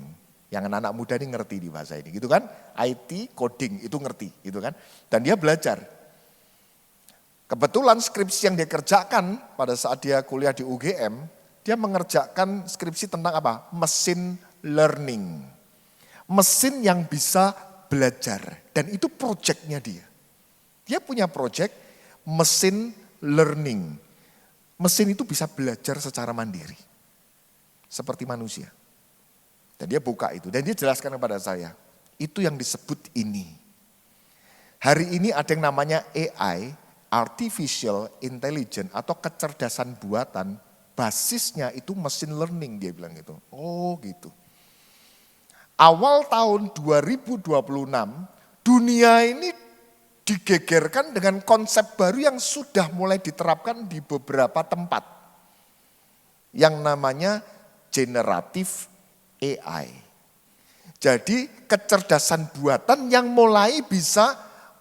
Yang anak-anak muda ini ngerti di bahasa ini, gitu kan? IT, coding, itu ngerti, gitu kan? Dan dia belajar. Kebetulan skripsi yang dia kerjakan pada saat dia kuliah di UGM, dia mengerjakan skripsi tentang apa? Mesin learning. Mesin yang bisa belajar. Dan itu proyeknya dia. Dia punya proyek mesin learning. Mesin itu bisa belajar secara mandiri. Seperti manusia. Dan dia buka itu. Dan dia jelaskan kepada saya. Itu yang disebut ini. Hari ini ada yang namanya AI, Artificial Intelligence atau kecerdasan buatan. Basisnya itu mesin learning, dia bilang gitu. Oh gitu. Awal tahun 2026, dunia ini digegerkan dengan konsep baru yang sudah mulai diterapkan di beberapa tempat. yang namanya generatif AI. Jadi kecerdasan buatan yang mulai bisa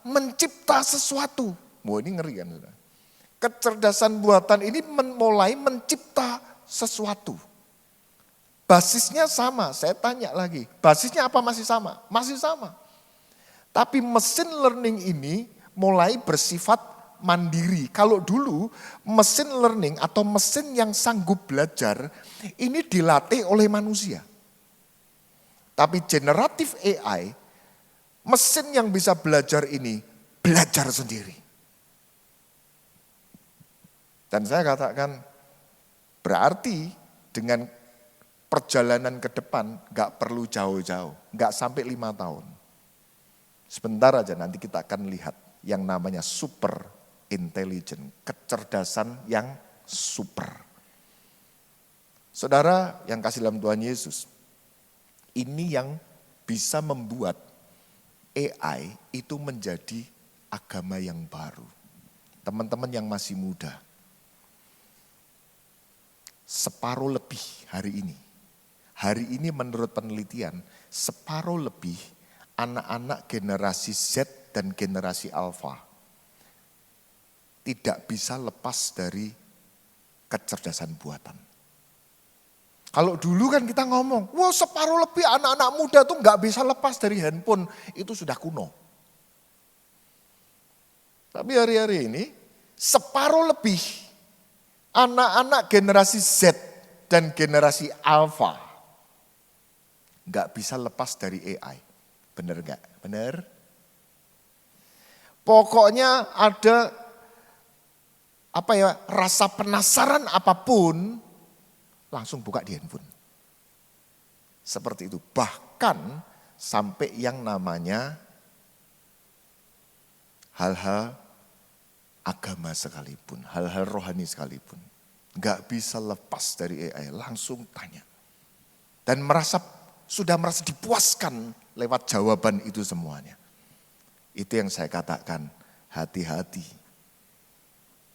mencipta sesuatu. Wah, ini ngeri kan, saudara. Kecerdasan buatan ini mulai mencipta sesuatu. Basisnya sama, saya tanya lagi. Basisnya apa masih sama? Masih sama. Tapi mesin learning ini mulai bersifat mandiri. Kalau dulu mesin learning atau mesin yang sanggup belajar ini dilatih oleh manusia. Tapi generatif AI, mesin yang bisa belajar ini belajar sendiri. Dan saya katakan berarti dengan perjalanan ke depan gak perlu jauh-jauh, gak sampai 5 tahun. Sebentar aja nanti kita akan lihat yang namanya super intelligent, kecerdasan yang super. Saudara yang kasih dalam Tuhan Yesus, ini yang bisa membuat AI itu menjadi agama yang baru. Teman-teman yang masih muda, separuh lebih hari ini menurut penelitian, separuh lebih anak-anak generasi Z dan generasi Alpha tidak bisa lepas dari kecerdasan buatan. Kalau dulu kan kita ngomong, wah separuh lebih anak-anak muda tuh nggak bisa lepas dari handphone, itu sudah kuno. Tapi hari-hari ini separuh lebih anak-anak generasi Z dan generasi Alpha nggak bisa lepas dari AI. Benar nggak? Benar? Pokoknya ada rasa penasaran apapun, langsung buka di handphone. Seperti itu. Bahkan sampai yang namanya hal-hal agama sekalipun, hal-hal rohani sekalipun. Gak bisa lepas dari AI, langsung tanya. Dan sudah merasa dipuaskan lewat jawaban itu semuanya. Itu yang saya katakan, hati-hati.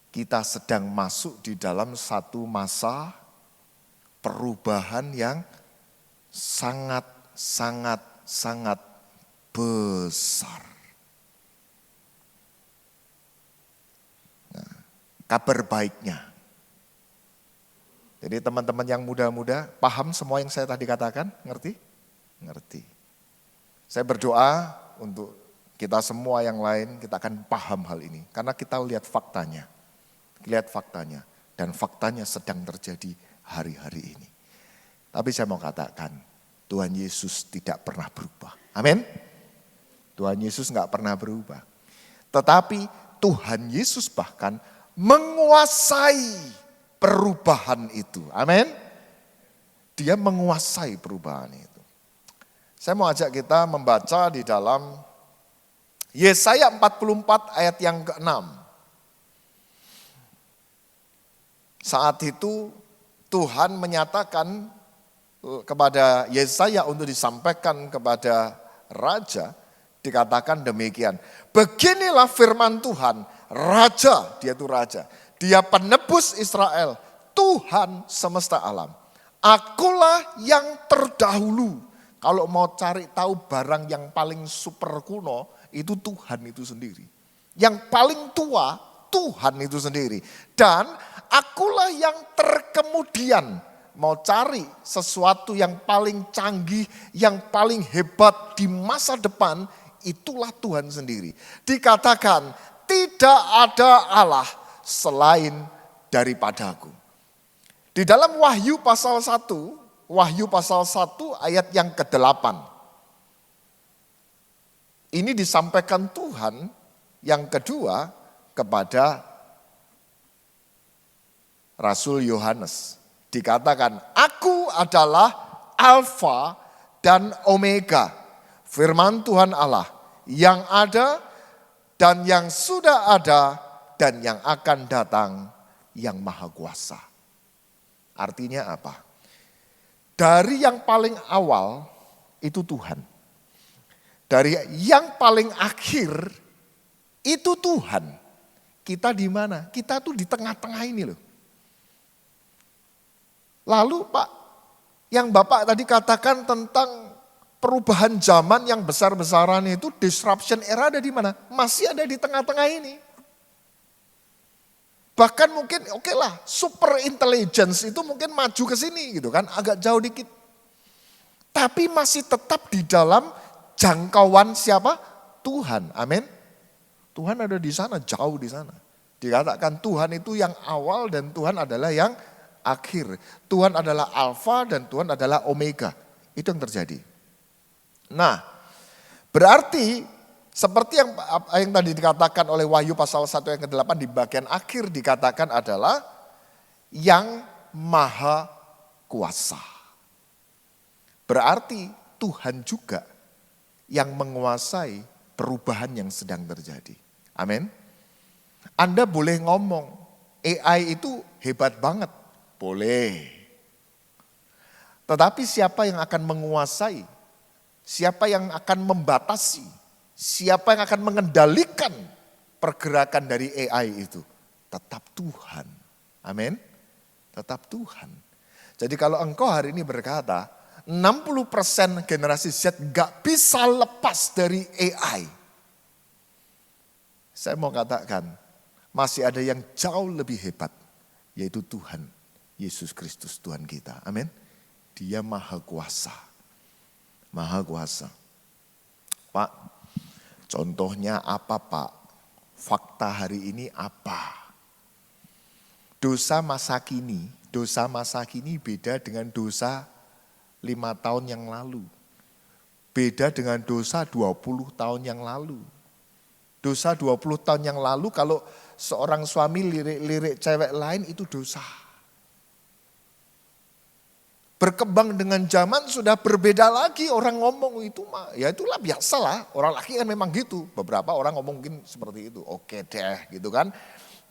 Kita sedang masuk di dalam satu masa perubahan yang sangat besar. Nah, kabar baiknya. Jadi teman-teman yang muda-muda paham semua yang saya tadi katakan? Ngerti? Ngerti. Saya berdoa untuk kita semua yang lain, kita akan paham hal ini. Karena kita lihat faktanya. Lihat faktanya. Dan faktanya sedang terjadi hari-hari ini. Tapi saya mau katakan, Tuhan Yesus tidak pernah berubah. Amin. Tuhan Yesus gak pernah berubah. Tetapi Tuhan Yesus bahkan menguasai perubahan itu. Amin. Dia menguasai perubahan itu. Saya mau ajak kita membaca di dalam Yesaya 44 ayat yang ke-6. Saat itu Tuhan menyatakan kepada Yesaya untuk disampaikan kepada raja, dikatakan demikian. Beginilah firman Tuhan, raja, dia itu raja. Dia penebus Israel, Tuhan semesta alam. Akulah yang terdahulu. Kalau mau cari tahu barang yang paling super kuno, itu Tuhan itu sendiri. Yang paling tua, Tuhan itu sendiri. Dan akulah yang terkemudian. Mau cari sesuatu yang paling canggih, yang paling hebat di masa depan, itulah Tuhan sendiri. Dikatakan, tidak ada Allah selain daripadaku. Di dalam Wahyu pasal 1 ayat yang ke-8. Ini disampaikan Tuhan yang kedua kepada Rasul Yohanes. Dikatakan, aku adalah Alfa dan Omega. Firman Tuhan Allah yang ada dan yang sudah ada dan yang akan datang yang maha kuasa. Artinya apa? Dari yang paling awal itu Tuhan. Dari yang paling akhir itu Tuhan. Kita di mana? Kita tuh di tengah-tengah ini loh. Lalu Pak, yang Bapak tadi katakan tentang perubahan zaman yang besar-besaran itu, disruption era ada di mana? Masih ada di tengah-tengah ini. Bahkan mungkin oke lah, super intelligence itu mungkin maju ke sini gitu kan, agak jauh dikit. Tapi masih tetap di dalam jangkauan siapa? Tuhan, amin. Tuhan ada di sana, jauh di sana. Dikatakan Tuhan itu yang awal dan Tuhan adalah yang akhir. Tuhan adalah alfa dan Tuhan adalah omega. Itu yang terjadi. Nah, berarti seperti yang tadi dikatakan oleh Wahyu pasal 1 yang ke-8 di bagian akhir dikatakan adalah yang maha kuasa. Berarti Tuhan juga yang menguasai perubahan yang sedang terjadi. Amin. Anda boleh ngomong, AI itu hebat banget. Boleh. Tetapi siapa yang akan menguasai? Siapa yang akan membatasi? Siapa yang akan mengendalikan pergerakan dari AI itu? Tetap Tuhan. Amin. Tetap Tuhan. Jadi kalau engkau hari ini berkata, 60% generasi Z gak bisa lepas dari AI. Saya mau katakan, masih ada yang jauh lebih hebat, yaitu Tuhan Yesus Kristus Tuhan kita. Amin. Dia maha kuasa. Maha kuasa. Pak, contohnya apa Pak? Fakta hari ini apa? Dosa masa kini beda dengan dosa 5 tahun yang lalu. Beda dengan dosa 20 tahun yang lalu. Dosa 20 tahun yang lalu kalau seorang suami lirik-lirik cewek lain itu dosa. Berkembang dengan zaman sudah berbeda lagi, orang ngomong itu mah ya itulah biasa lah, orang laki kan memang gitu. Beberapa orang ngomong mungkin seperti itu, oke deh gitu kan.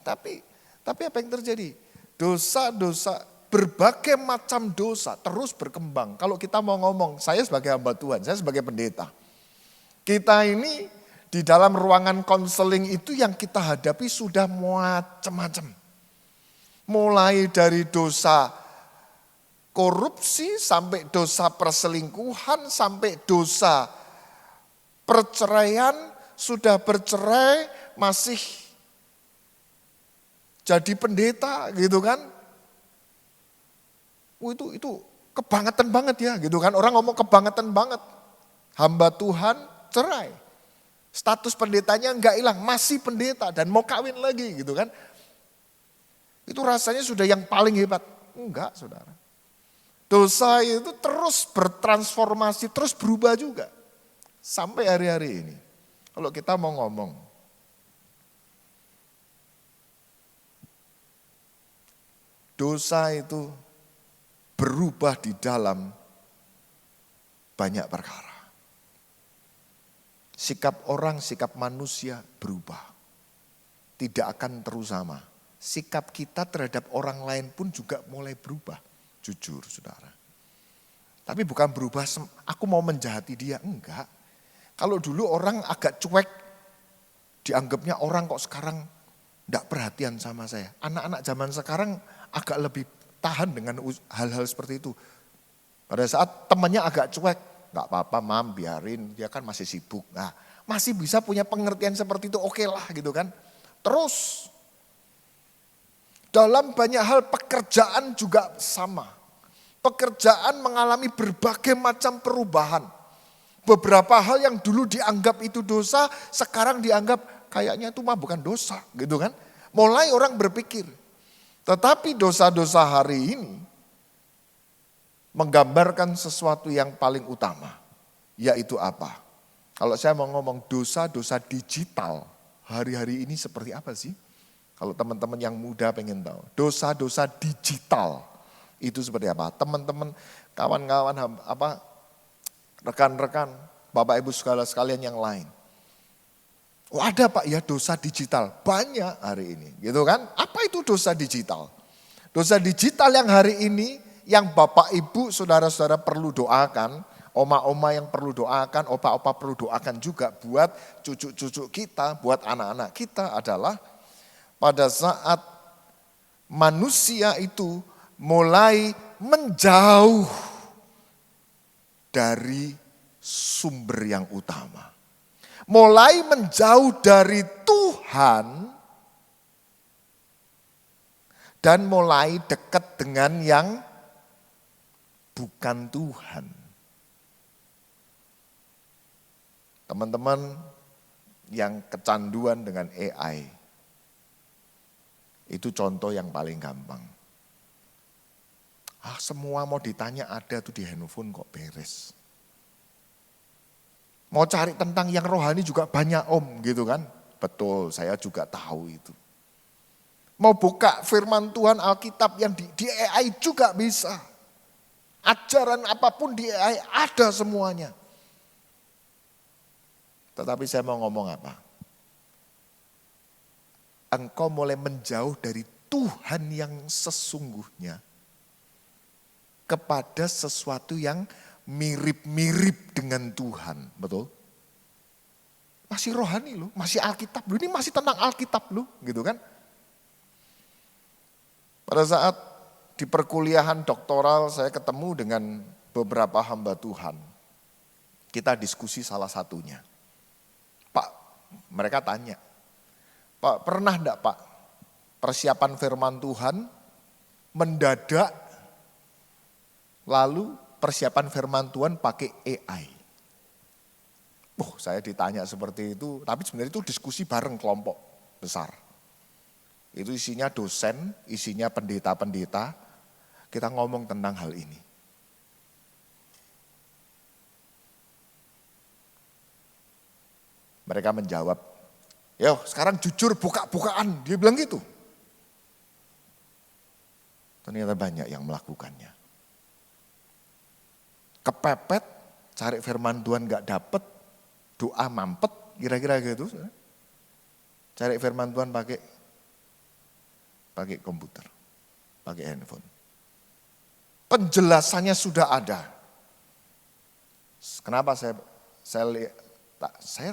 Tapi apa yang terjadi? Dosa-dosa, berbagai macam dosa terus berkembang. Kalau kita mau ngomong, saya sebagai hamba Tuhan, saya sebagai pendeta. Kita ini di dalam ruangan konseling itu yang kita hadapi sudah macam-macam. Mulai dari dosa korupsi, sampai dosa perselingkuhan, sampai dosa perceraian, sudah bercerai masih jadi pendeta gitu kan. Itu kebangetan banget ya gitu kan. Orang ngomong kebangetan banget. Hamba Tuhan cerai. Status pendetanya enggak hilang, masih pendeta dan mau kawin lagi gitu kan. Itu rasanya sudah yang paling hebat. Enggak saudara. Dosa itu terus bertransformasi, terus berubah juga. Sampai hari-hari ini. Kalau kita mau ngomong. Dosa itu berubah di dalam banyak perkara. Sikap orang, sikap manusia berubah. Tidak akan terus sama. Sikap kita terhadap orang lain pun juga mulai berubah. Jujur saudara. Tapi bukan berubah, aku mau menjahati dia, enggak. Kalau dulu orang agak cuek, dianggapnya orang kok sekarang enggak perhatian sama saya. Anak-anak zaman sekarang agak lebih tahan dengan hal-hal seperti itu. Pada saat temannya agak cuek, enggak apa-apa mam, biarin, dia kan masih sibuk. Nah, masih bisa punya pengertian seperti itu, oke lah gitu kan. Terus, dalam banyak hal pekerjaan juga sama. Pekerjaan mengalami berbagai macam perubahan. Beberapa hal yang dulu dianggap itu dosa, sekarang dianggap kayaknya itu mah bukan dosa gitu kan. Mulai orang berpikir. Tetapi dosa-dosa hari ini menggambarkan sesuatu yang paling utama. Yaitu apa? Kalau saya mau ngomong dosa-dosa digital hari-hari ini seperti apa sih? Kalau teman-teman yang muda pengen tahu. Dosa-dosa digital itu seperti apa? Teman-teman, kawan-kawan, rekan-rekan, Bapak Ibu segala sekalian yang lain. Oh ada Pak ya dosa digital, banyak hari ini gitu kan. Apa itu dosa digital? Dosa digital yang hari ini yang Bapak Ibu saudara-saudara perlu doakan, oma-oma yang perlu doakan, opa-opa perlu doakan juga buat cucu-cucu kita, buat anak-anak kita adalah pada saat manusia itu mulai menjauh dari sumber yang utama. Mulai menjauh dari Tuhan dan mulai dekat dengan yang bukan Tuhan. Teman-teman yang kecanduan dengan AI, itu contoh yang paling gampang. Semua mau ditanya ada tuh di handphone kok beres. Mau cari tentang yang rohani juga banyak om gitu kan. Betul, saya juga tahu itu. Mau buka firman Tuhan Alkitab yang di AI juga bisa. Ajaran apapun di AI ada semuanya. Tetapi saya mau ngomong apa? Engkau mulai menjauh dari Tuhan yang sesungguhnya kepada sesuatu yang mirip-mirip dengan Tuhan, betul? Masih rohani loh, masih Alkitab loh, ini masih tentang Alkitab loh, gitu kan? Pada saat di perkuliahan doktoral saya ketemu dengan beberapa hamba Tuhan. Kita diskusi salah satunya. Pak, mereka tanya, Pak pernah enggak Pak persiapan firman Tuhan mendadak lalu persiapan firman Tuhan pakai AI. Saya ditanya seperti itu, tapi sebenarnya itu diskusi bareng kelompok besar. Itu isinya dosen, isinya pendeta-pendeta, kita ngomong tentang hal ini. Mereka menjawab, yo sekarang jujur buka-bukaan, dia bilang gitu. Ternyata banyak yang melakukannya. Kepepet, cari firman Tuhan gak dapet, doa mampet, kira-kira gitu. Cari firman Tuhan pakai komputer, pakai handphone. Penjelasannya sudah ada. Kenapa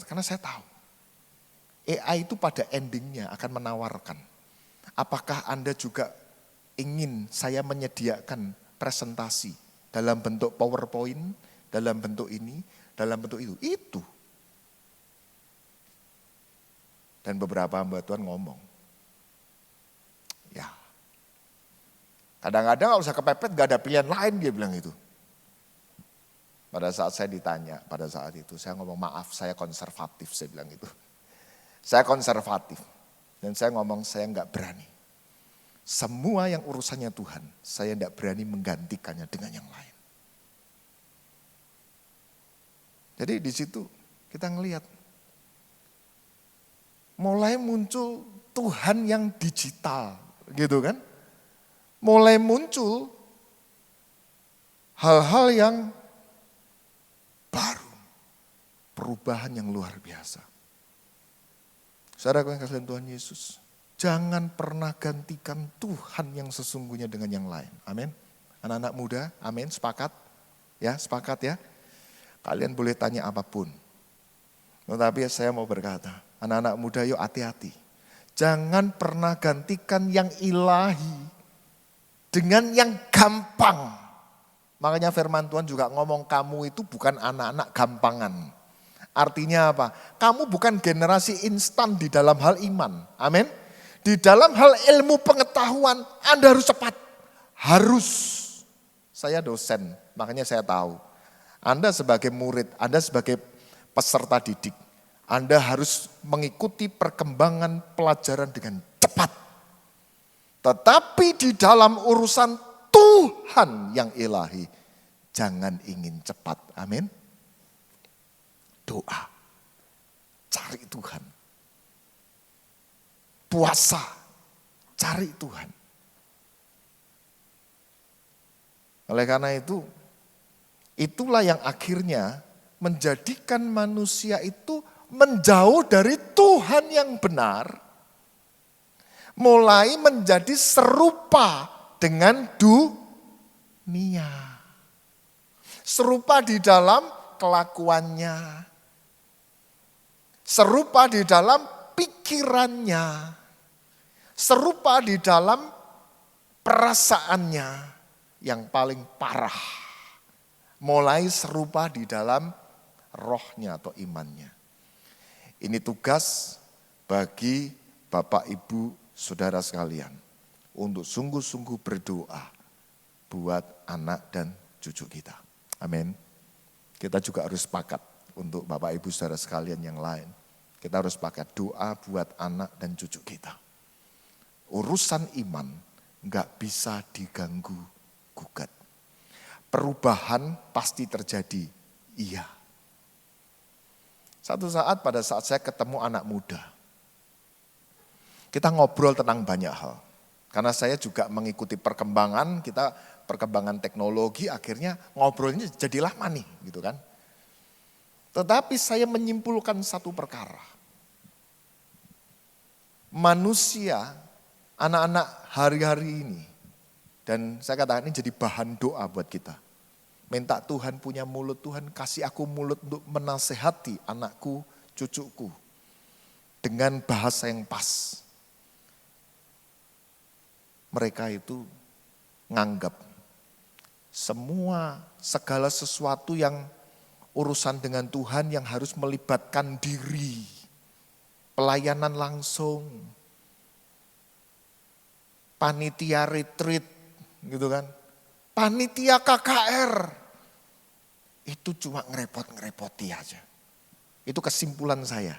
karena saya tahu. AI itu pada endingnya akan menawarkan. Apakah Anda juga ingin saya menyediakan presentasi dalam bentuk PowerPoint, dalam bentuk ini, dalam bentuk itu. Itu. Dan beberapa hamba Tuhan ngomong. Ya. Kadang-kadang kalau usah kepepet gak ada pilihan lain dia bilang itu. Pada saat saya ditanya, pada saat itu saya ngomong maaf saya konservatif, saya bilang itu. Saya konservatif. Dan saya ngomong saya gak berani. Semua yang urusannya Tuhan, saya tidak berani menggantikannya dengan yang lain. Jadi di situ kita ngelihat mulai muncul Tuhan yang digital, gitu kan? Mulai muncul hal-hal yang baru, perubahan yang luar biasa. Saudaraku yang kasih dalam Tuhan Yesus, jangan pernah gantikan Tuhan yang sesungguhnya dengan yang lain. Amin. Anak-anak muda, amin, sepakat? Ya, sepakat ya. Kalian boleh tanya apapun. Tetapi saya mau berkata, anak-anak muda yuk hati-hati. Jangan pernah gantikan yang ilahi dengan yang gampang. Makanya firman Tuhan juga ngomong kamu itu bukan anak-anak gampangan. Artinya apa? Kamu bukan generasi instan di dalam hal iman. Amin. Di dalam hal ilmu pengetahuan Anda harus cepat. Harus. Saya dosen, makanya saya tahu. Anda sebagai murid, Anda sebagai peserta didik, Anda harus mengikuti perkembangan pelajaran dengan cepat. Tetapi di dalam urusan Tuhan yang ilahi, jangan ingin cepat. Amin. Doa, cari Tuhan. Puasa, cari Tuhan. Oleh karena itu, itulah yang akhirnya menjadikan manusia itu menjauh dari Tuhan yang benar, mulai menjadi serupa dengan dunia. Serupa di dalam kelakuannya, serupa di dalam pikirannya, serupa di dalam perasaannya yang paling parah. Mulai serupa di dalam rohnya atau imannya. Ini tugas bagi Bapak, Ibu, Saudara sekalian. Untuk sungguh-sungguh berdoa buat anak dan cucu kita. Amin. Kita juga harus sepakat untuk Bapak, Ibu, Saudara sekalian yang lain. Kita harus sepakat doa buat anak dan cucu kita. Urusan iman gak bisa diganggu gugat. Perubahan pasti terjadi, iya. Satu saat pada saat saya ketemu anak muda, kita ngobrol tentang banyak hal. Karena saya juga mengikuti perkembangan teknologi, akhirnya ngobrolnya jadilah nih gitu kan. Tetapi saya menyimpulkan satu perkara. Manusia, anak-anak hari-hari ini, dan saya katakan ini jadi bahan doa buat kita. Minta Tuhan punya mulut, Tuhan kasih aku mulut untuk menasehati anakku, cucuku. Dengan bahasa yang pas. Mereka itu nganggap segala sesuatu yang urusan dengan Tuhan yang harus melibatkan diri, pelayanan langsung, panitia retreat gitu kan, panitia KKR, itu cuma ngerepoti aja. Itu kesimpulan saya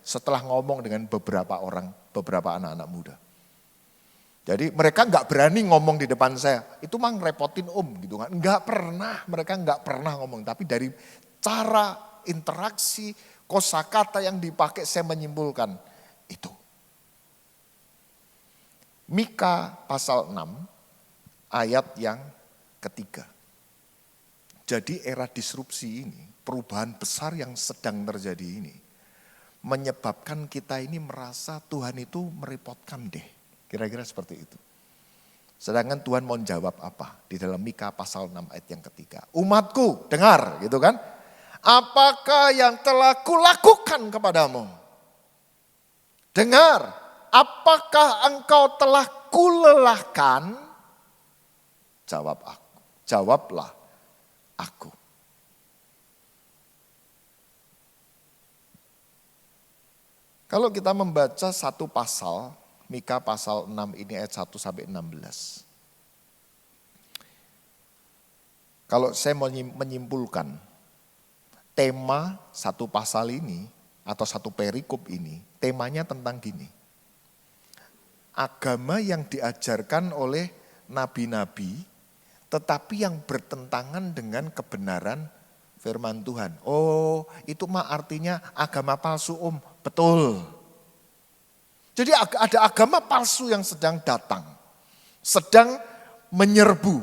setelah ngomong dengan beberapa anak-anak muda. Jadi mereka nggak berani ngomong di depan saya, itu mah ngerepotin gitu kan. Mereka nggak pernah ngomong. Tapi dari cara interaksi, kosakata yang dipakai saya menyimpulkan itu. Mika pasal 6 ayat yang ketiga. Jadi era disrupsi ini, perubahan besar yang sedang terjadi ini, menyebabkan kita ini merasa Tuhan itu merepotkan deh. Kira-kira seperti itu. Sedangkan Tuhan mau jawab apa? Di dalam Mika pasal 6 ayat yang ketiga. Umatku, dengar gitu kan. Apakah yang telah kulakukan kepadamu? Dengar, apakah engkau telah kulelahkan? Jawablah aku. Kalau kita membaca satu pasal, Mika pasal 6 ini ayat 1 sampai 16. Kalau saya mau menyimpulkan tema satu pasal ini atau satu perikop ini, temanya tentang gini. Agama yang diajarkan oleh nabi-nabi tetapi yang bertentangan dengan kebenaran firman Tuhan. Oh, itu mah artinya agama palsu, Betul. Jadi ada agama palsu yang sedang datang, sedang menyerbu.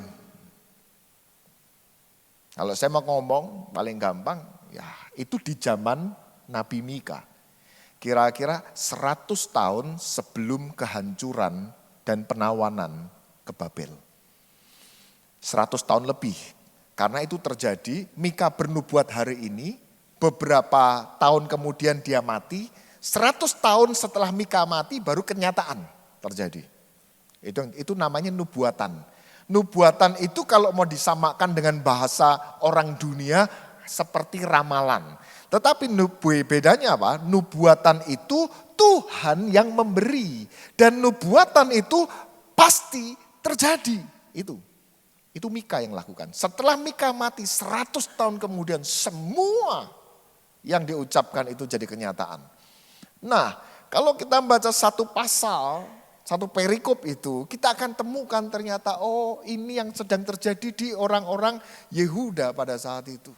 Kalau saya mau ngomong paling gampang, ya itu di zaman Nabi Mika. Kira-kira 100 tahun sebelum kehancuran dan penawanan ke Babel. 100 tahun lebih. Karena itu terjadi, Mika bernubuat hari ini, beberapa tahun kemudian dia mati, 100 tahun setelah Mika mati baru kenyataan terjadi. Itu namanya nubuatan. Nubuatan itu kalau mau disamakan dengan bahasa orang dunia seperti ramalan. Tetapi bedanya apa? Nubuatan itu Tuhan yang memberi. Dan nubuatan itu pasti terjadi. Itu Mika yang lakukan. Setelah Mika mati 100 tahun kemudian semua yang diucapkan itu jadi kenyataan. Nah, kalau kita baca satu pasal, satu perikop itu, kita akan temukan ternyata ini yang sedang terjadi di orang-orang Yehuda pada saat itu.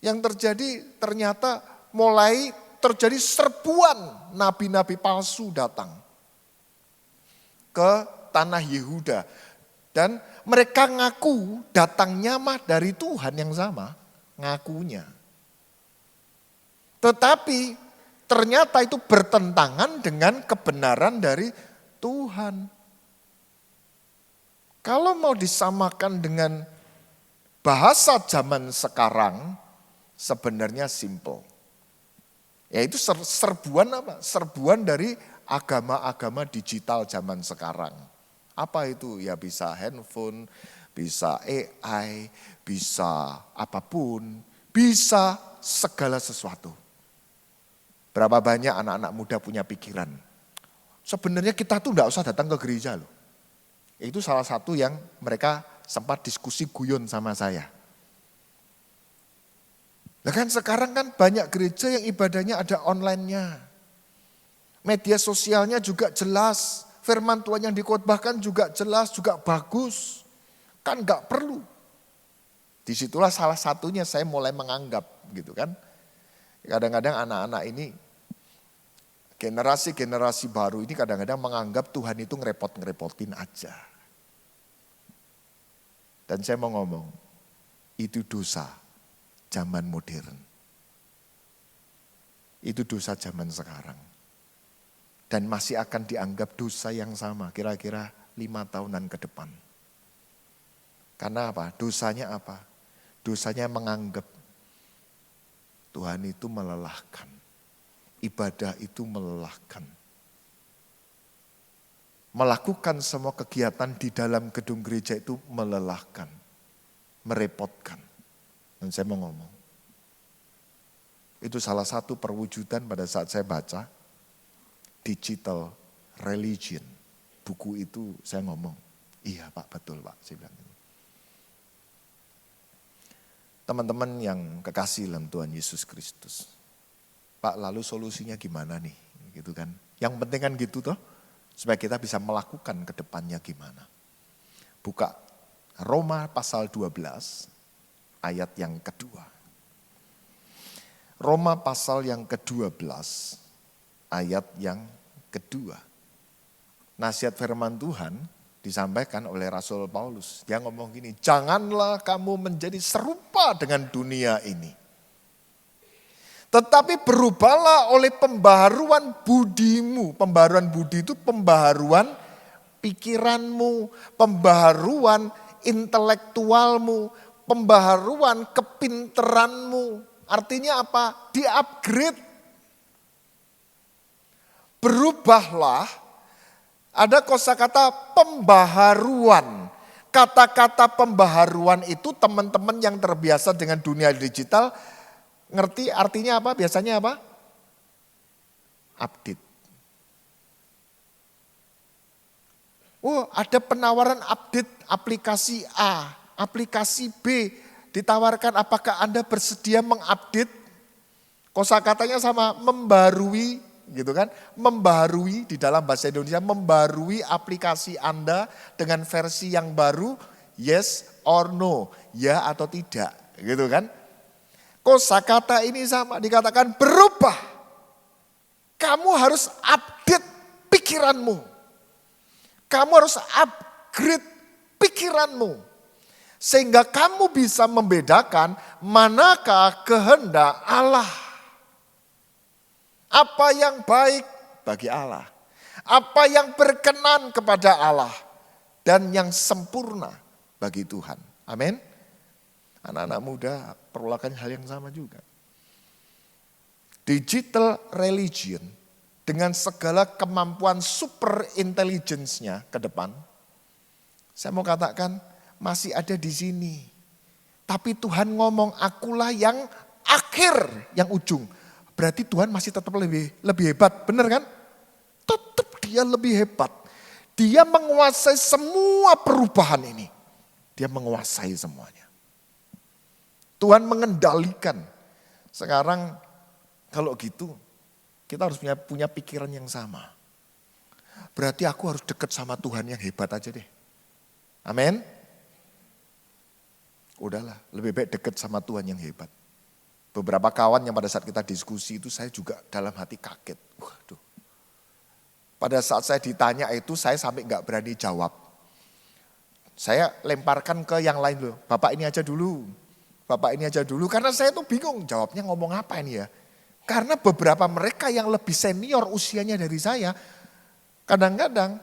Yang terjadi ternyata mulai terjadi serbuan nabi-nabi palsu datang ke tanah Yehuda. Dan mereka ngaku datangnya mah dari Tuhan yang sama, ngakunya. Tetapi ternyata itu bertentangan dengan kebenaran dari Tuhan. Kalau mau disamakan dengan bahasa zaman sekarang, sebenarnya simple. Yaitu serbuan apa? Serbuan dari agama-agama digital zaman sekarang. Apa itu? Ya bisa handphone, bisa AI, bisa apapun, bisa segala sesuatu. Berapa banyak anak-anak muda punya pikiran. Sebenarnya kita tuh enggak usah datang ke gereja loh. Itu salah satu yang mereka sempat diskusi guyon sama saya. Nah kan sekarang kan banyak gereja yang ibadahnya ada online-nya. Media sosialnya juga jelas. Firman Tuhan yang dikhotbahkan juga jelas, juga bagus. Kan enggak perlu. Disitulah salah satunya saya mulai menganggap gitu kan. Kadang-kadang anak-anak ini, generasi-generasi baru ini kadang-kadang menganggap Tuhan itu ngerepot-ngerepotin aja. Dan saya mau ngomong, itu dosa zaman modern. Itu dosa zaman sekarang. Dan masih akan dianggap dosa yang sama kira-kira 5 tahunan ke depan. Karena apa? Dosanya apa? Dosanya menganggap Tuhan itu melelahkan. Ibadah itu melelahkan. Melakukan semua kegiatan di dalam gedung gereja itu melelahkan. Merepotkan. Dan saya mau ngomong. Itu salah satu perwujudan pada saat saya baca Digital Religion. Buku itu saya ngomong, iya Pak, betul Pak, saya bilang. Teman-teman yang kekasih dalam Tuhan Yesus Kristus. Pak, lalu solusinya gimana nih? Gitu kan. Yang penting kan gitu toh, supaya kita bisa melakukan ke depannya gimana. Buka Roma pasal 12 ayat yang kedua. Roma pasal yang ke-12 ayat yang kedua. Nasihat firman Tuhan disampaikan oleh Rasul Paulus. Dia ngomong gini, janganlah kamu menjadi serupa dengan dunia ini. Tetapi berubahlah oleh pembaharuan budimu. Pembaharuan budi itu pembaharuan pikiranmu, pembaharuan intelektualmu, pembaharuan kepinteranmu. Artinya apa? Di-upgrade. Berubahlah, ada kosakata pembaharuan. Kata-kata pembaharuan itu teman-teman yang terbiasa dengan dunia digital, ngerti artinya apa? Biasanya apa? Update. Oh, ada penawaran update aplikasi A, aplikasi B ditawarkan, apakah Anda bersedia mengupdate? Kosakatanya sama, membarui, gitu kan? Membarui di dalam bahasa Indonesia, membarui aplikasi Anda dengan versi yang baru, yes or no, ya atau tidak, gitu kan? Kosakata ini sama, dikatakan berubah. Kamu harus update pikiranmu. Kamu harus upgrade pikiranmu. Sehingga kamu bisa membedakan manakah kehendak Allah. Apa yang baik bagi Allah. Apa yang berkenan kepada Allah. Dan yang sempurna bagi Tuhan. Amin. Anak-anak muda perlu lakukan hal yang sama juga. Digital religion dengan segala kemampuan super intelligence-nya ke depan. Saya mau katakan masih ada di sini. Tapi Tuhan ngomong akulah yang akhir, yang ujung. Berarti Tuhan masih tetap lebih hebat, benar kan? Tetap dia lebih hebat. Dia menguasai semua perubahan ini. Dia menguasai semuanya. Tuhan mengendalikan. Sekarang kalau gitu kita harus punya pikiran yang sama. Berarti aku harus dekat sama Tuhan yang hebat aja deh. Amin. Udahlah, lebih baik dekat sama Tuhan yang hebat. Beberapa kawan yang pada saat kita diskusi itu saya juga dalam hati kaget. Waduh. Pada saat saya ditanya itu saya sampai gak berani jawab. Saya lemparkan ke yang lain loh. Bapak ini aja dulu. Bapak ini aja dulu. Karena saya tuh bingung jawabnya ngomong apa ini ya. Karena beberapa mereka yang lebih senior usianya dari saya. Kadang-kadang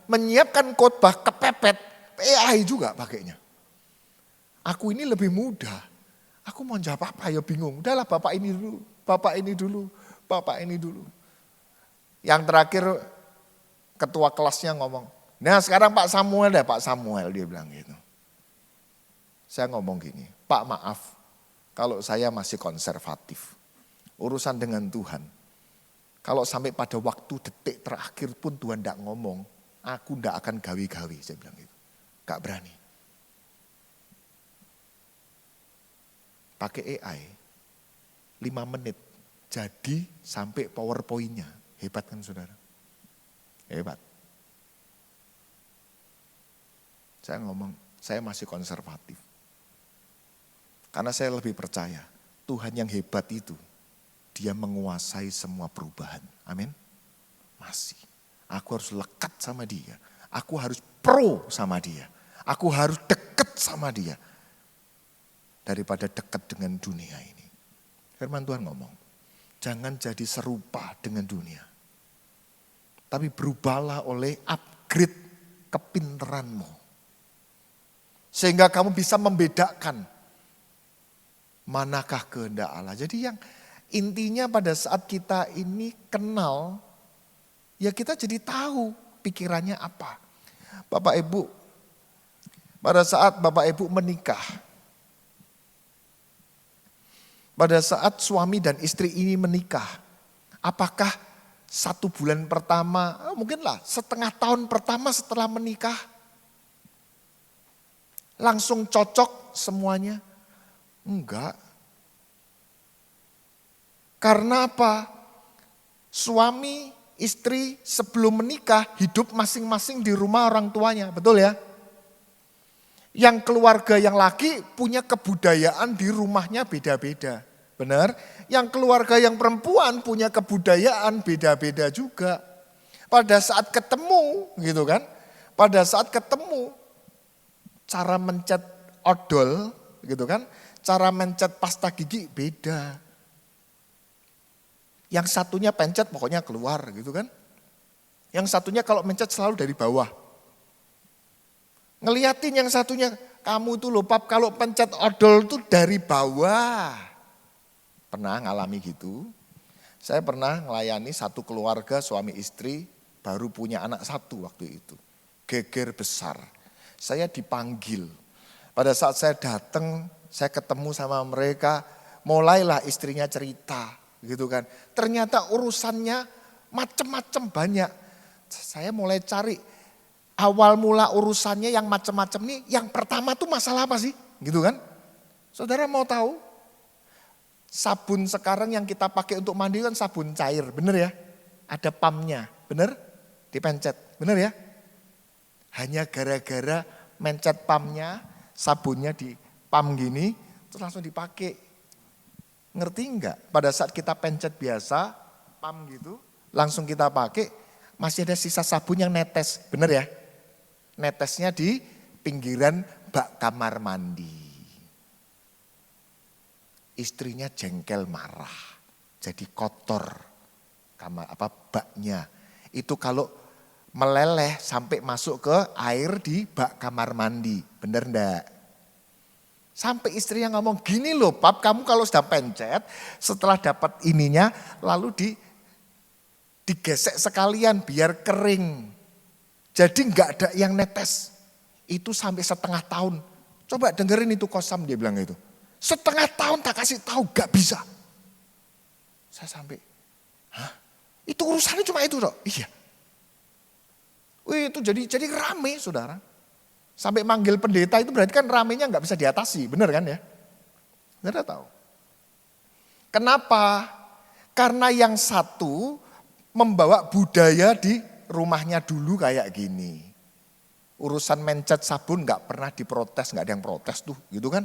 menyiapkan khotbah kepepet. AI juga pakainya. Aku ini lebih muda. Aku mau jawab apa ya bingung. Udahlah bapak ini dulu. Bapak ini dulu. Bapak ini dulu. Yang terakhir ketua kelasnya ngomong, nah sekarang Pak Samuel deh, Pak Samuel, dia bilang gitu. Saya ngomong gini, Pak maaf kalau saya masih konservatif. Urusan dengan Tuhan. Kalau sampai pada waktu detik terakhir pun Tuhan tidak ngomong, aku tidak akan gawe-gawe, saya bilang gitu. Gak berani. Pakai AI, 5 menit, jadi sampai PowerPoint-nya. Hebat kan saudara? Hebat. Saya ngomong, saya masih konservatif. Karena saya lebih percaya, Tuhan yang hebat itu, dia menguasai semua perubahan. Amin. Masih. Aku harus lekat sama dia. Aku harus pro sama dia. Aku harus dekat sama dia. Daripada dekat dengan dunia ini. Firman Tuhan ngomong, jangan jadi serupa dengan dunia. Tapi berubahlah oleh upgrade kepintaranmu. Sehingga kamu bisa membedakan manakah kehendak Allah. Jadi yang intinya pada saat kita ini kenal, ya kita jadi tahu pikirannya apa. Bapak Ibu, pada saat Bapak Ibu menikah, pada saat suami dan istri ini menikah, apakah 1 bulan pertama, mungkinlah setengah tahun pertama setelah menikah, langsung cocok semuanya? Enggak. Karena apa? Suami, istri sebelum menikah hidup masing-masing di rumah orang tuanya, betul ya? Yang keluarga yang laki punya kebudayaan di rumahnya beda-beda. Benar? Yang keluarga yang perempuan punya kebudayaan beda-beda juga. Pada saat ketemu gitu kan. Pada saat ketemu cara mencet odol gitu kan. Cara mencet pasta gigi beda. Yang satunya pencet pokoknya keluar gitu kan. Yang satunya kalau mencet selalu dari bawah. Ngeliatin yang satunya, kamu tuh loh Pap kalau pencet odol tuh dari bawah. Pernah ngalami gitu. Saya pernah melayani satu keluarga suami istri baru punya anak 1 waktu itu. Geger besar. Saya dipanggil. Pada saat saya datang, saya ketemu sama mereka, mulailah istrinya cerita gitu kan. Ternyata urusannya macam-macam banyak. Saya mulai cari awal mula urusannya yang macam-macam nih, yang pertama tuh masalah apa sih? Gitu kan? Saudara mau tahu? Sabun sekarang yang kita pakai untuk mandi kan sabun cair, bener ya? Ada pumpnya, bener? Dipencet, bener ya? Hanya gara-gara mencet pumpnya, sabunnya di pump gini, terus langsung dipakai. Ngerti enggak? Pada saat kita pencet biasa, pump gitu, langsung kita pakai, masih ada sisa sabun yang netes, bener ya? Netesnya di pinggiran bak kamar mandi. Istrinya jengkel marah, jadi kotor baknya. Itu kalau meleleh sampai masuk ke air di bak kamar mandi, bener enggak? Sampai istrinya ngomong, gini loh Pap, kamu kalau sudah pencet, setelah dapat ininya, lalu digesek sekalian biar kering. Jadi enggak ada yang netes. Itu sampai setengah tahun. Coba dengerin itu Kosam, dia bilang itu. Setengah tahun tak kasih tahu, gak bisa. Saya sampai, hah? Itu urusannya cuma itu dok? Iya. Wih, itu jadi rame saudara. Sampai manggil pendeta itu berarti kan ramenya gak bisa diatasi, bener kan ya? Saudara tahu. Kenapa? Karena yang satu membawa budaya di rumahnya dulu kayak gini. Urusan mencet sabun gak pernah diprotes, gak ada yang protes tuh gitu kan.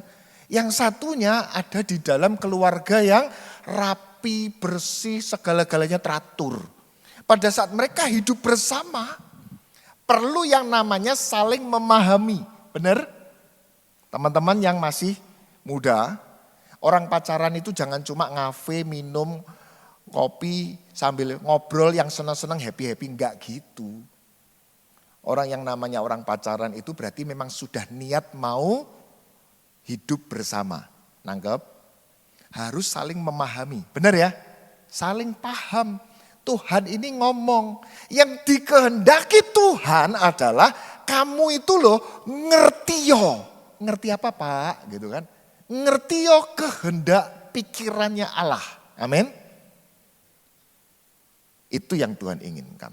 Yang satunya ada di dalam keluarga yang rapi, bersih, segala-galanya teratur. Pada saat mereka hidup bersama, perlu yang namanya saling memahami. Benar? Teman-teman yang masih muda, orang pacaran itu jangan cuma ngafe, minum, kopi, sambil ngobrol yang senang-senang, happy-happy. Enggak gitu. Orang yang namanya orang pacaran itu berarti memang sudah niat mau hidup bersama. Nangkep? Harus saling memahami. Benar ya? Saling paham. Tuhan ini ngomong. Yang dikehendaki Tuhan adalah kamu itu loh ngerti yo. Ngerti apa Pak? Gitu kan. Ngerti yo kehendak pikirannya Allah. Amin. Itu yang Tuhan inginkan.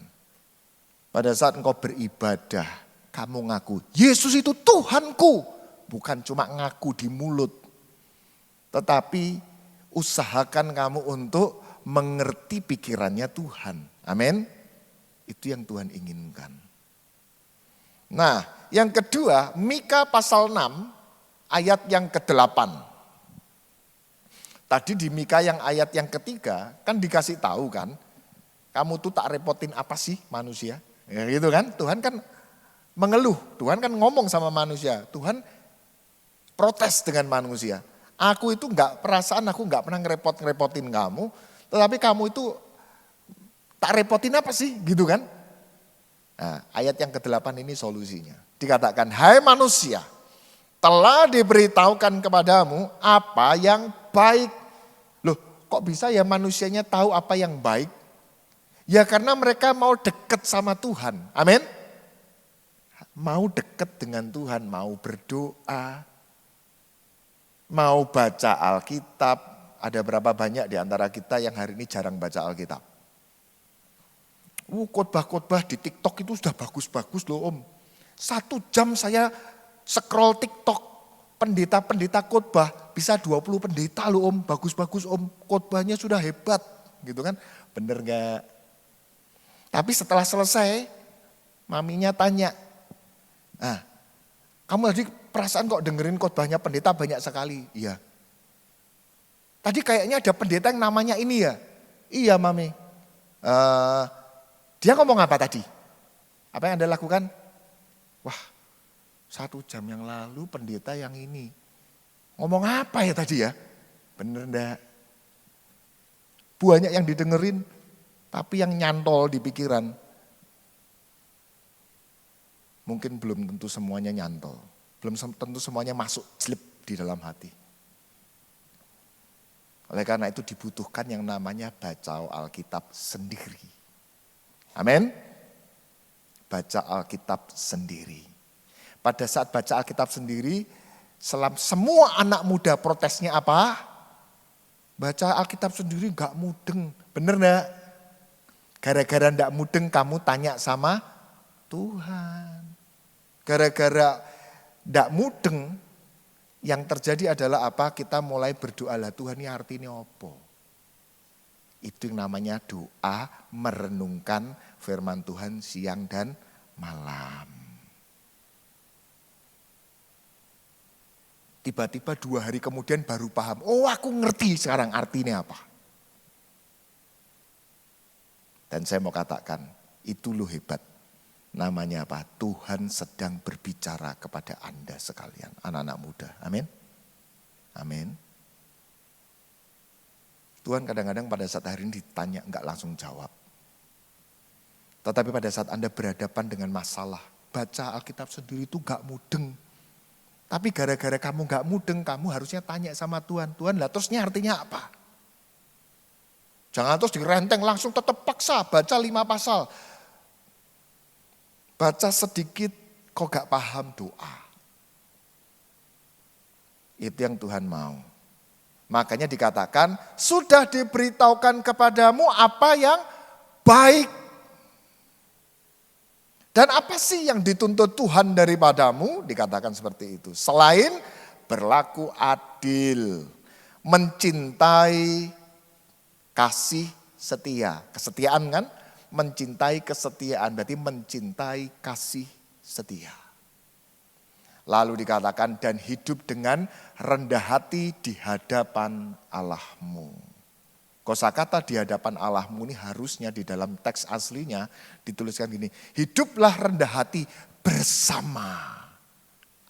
Pada saat engkau beribadah, kamu ngaku, Yesus itu Tuhanku. Bukan cuma ngaku di mulut. Tetapi usahakan kamu untuk mengerti pikirannya Tuhan. Amin. Itu yang Tuhan inginkan. Nah, yang kedua, Mika pasal 6 ayat yang ke-8. Tadi di Mika yang ayat yang ketiga kan dikasih tahu kan, kamu tuh tak repotin apa sih manusia? Ya gitu kan, Tuhan kan mengeluh, Tuhan kan ngomong sama manusia, Tuhan protes dengan manusia. Aku itu enggak, perasaan aku enggak pernah ngerepot-ngerepotin kamu, tetapi kamu itu tak repotin apa sih gitu kan. Nah, ayat yang ke-8 ini solusinya. Dikatakan, hai manusia, telah diberitahukan kepadamu apa yang baik. Loh, kok bisa ya manusianya tahu apa yang baik? Ya karena mereka mau dekat sama Tuhan. Amin. Mau dekat dengan Tuhan, mau berdoa, mau baca Alkitab. Ada berapa banyak di antara kita yang hari ini jarang baca Alkitab? Khotbah-khotbah di TikTok itu sudah bagus-bagus loh Om. 1 jam saya scroll TikTok, pendeta-pendeta khotbah, bisa 20 pendeta loh Om, bagus-bagus Om, khotbahnya sudah hebat gitu kan. Bener gak? Tapi setelah selesai, maminya tanya, kamu tadi perasaan kok dengerin khotbahnya pendeta banyak sekali? Iya. Tadi kayaknya ada pendeta yang namanya ini ya? Iya mami. Dia ngomong apa tadi? Apa yang Anda lakukan? Wah, 1 jam yang lalu pendeta yang ini. Ngomong apa ya tadi ya? Bener enggak? Banyak yang didengerin, tapi yang nyantol di pikiran. Mungkin belum tentu semuanya nyantol. Belum tentu semuanya masuk slip di dalam hati. Oleh karena itu dibutuhkan yang namanya baca Alkitab sendiri. Amin. Baca Alkitab sendiri. Pada saat baca Alkitab sendiri, semua anak muda protesnya apa? Baca Alkitab sendiri gak mudeng. Bener gak? Gara-gara gak mudeng kamu tanya sama Tuhan. Gara-gara gak mudeng, yang terjadi adalah apa? Kita mulai berdoa lah, Tuhan ini artinya apa? Itu yang namanya doa merenungkan firman Tuhan siang dan malam. Tiba-tiba 2 hari kemudian baru paham, oh aku ngerti sekarang artinya apa. Dan saya mau katakan, itu loh hebat. Namanya apa? Tuhan sedang berbicara kepada Anda sekalian, anak-anak muda. Amin. Amin. Tuhan kadang-kadang pada saat hari ini ditanya enggak langsung jawab. Tetapi pada saat Anda berhadapan dengan masalah, baca Alkitab sendiri itu enggak mudeng. Tapi gara-gara kamu enggak mudeng, kamu harusnya tanya sama Tuhan. Tuhan lah terusnya artinya apa? Jangan terus direnteng langsung tetap paksa baca 5 pasal. Baca sedikit kok gak paham doa. Itu yang Tuhan mau. Makanya dikatakan sudah diberitahukan kepadamu apa yang baik. Dan apa sih yang dituntut Tuhan daripadamu? Dikatakan seperti itu. Selain berlaku adil, mencintai, kasih setia. Kesetiaan kan? Mencintai kesetiaan, berarti mencintai kasih setia. Lalu dikatakan dan hidup dengan rendah hati di hadapan Allahmu. Kosakata di hadapan Allahmu ini harusnya di dalam teks aslinya dituliskan gini. Hiduplah rendah hati bersama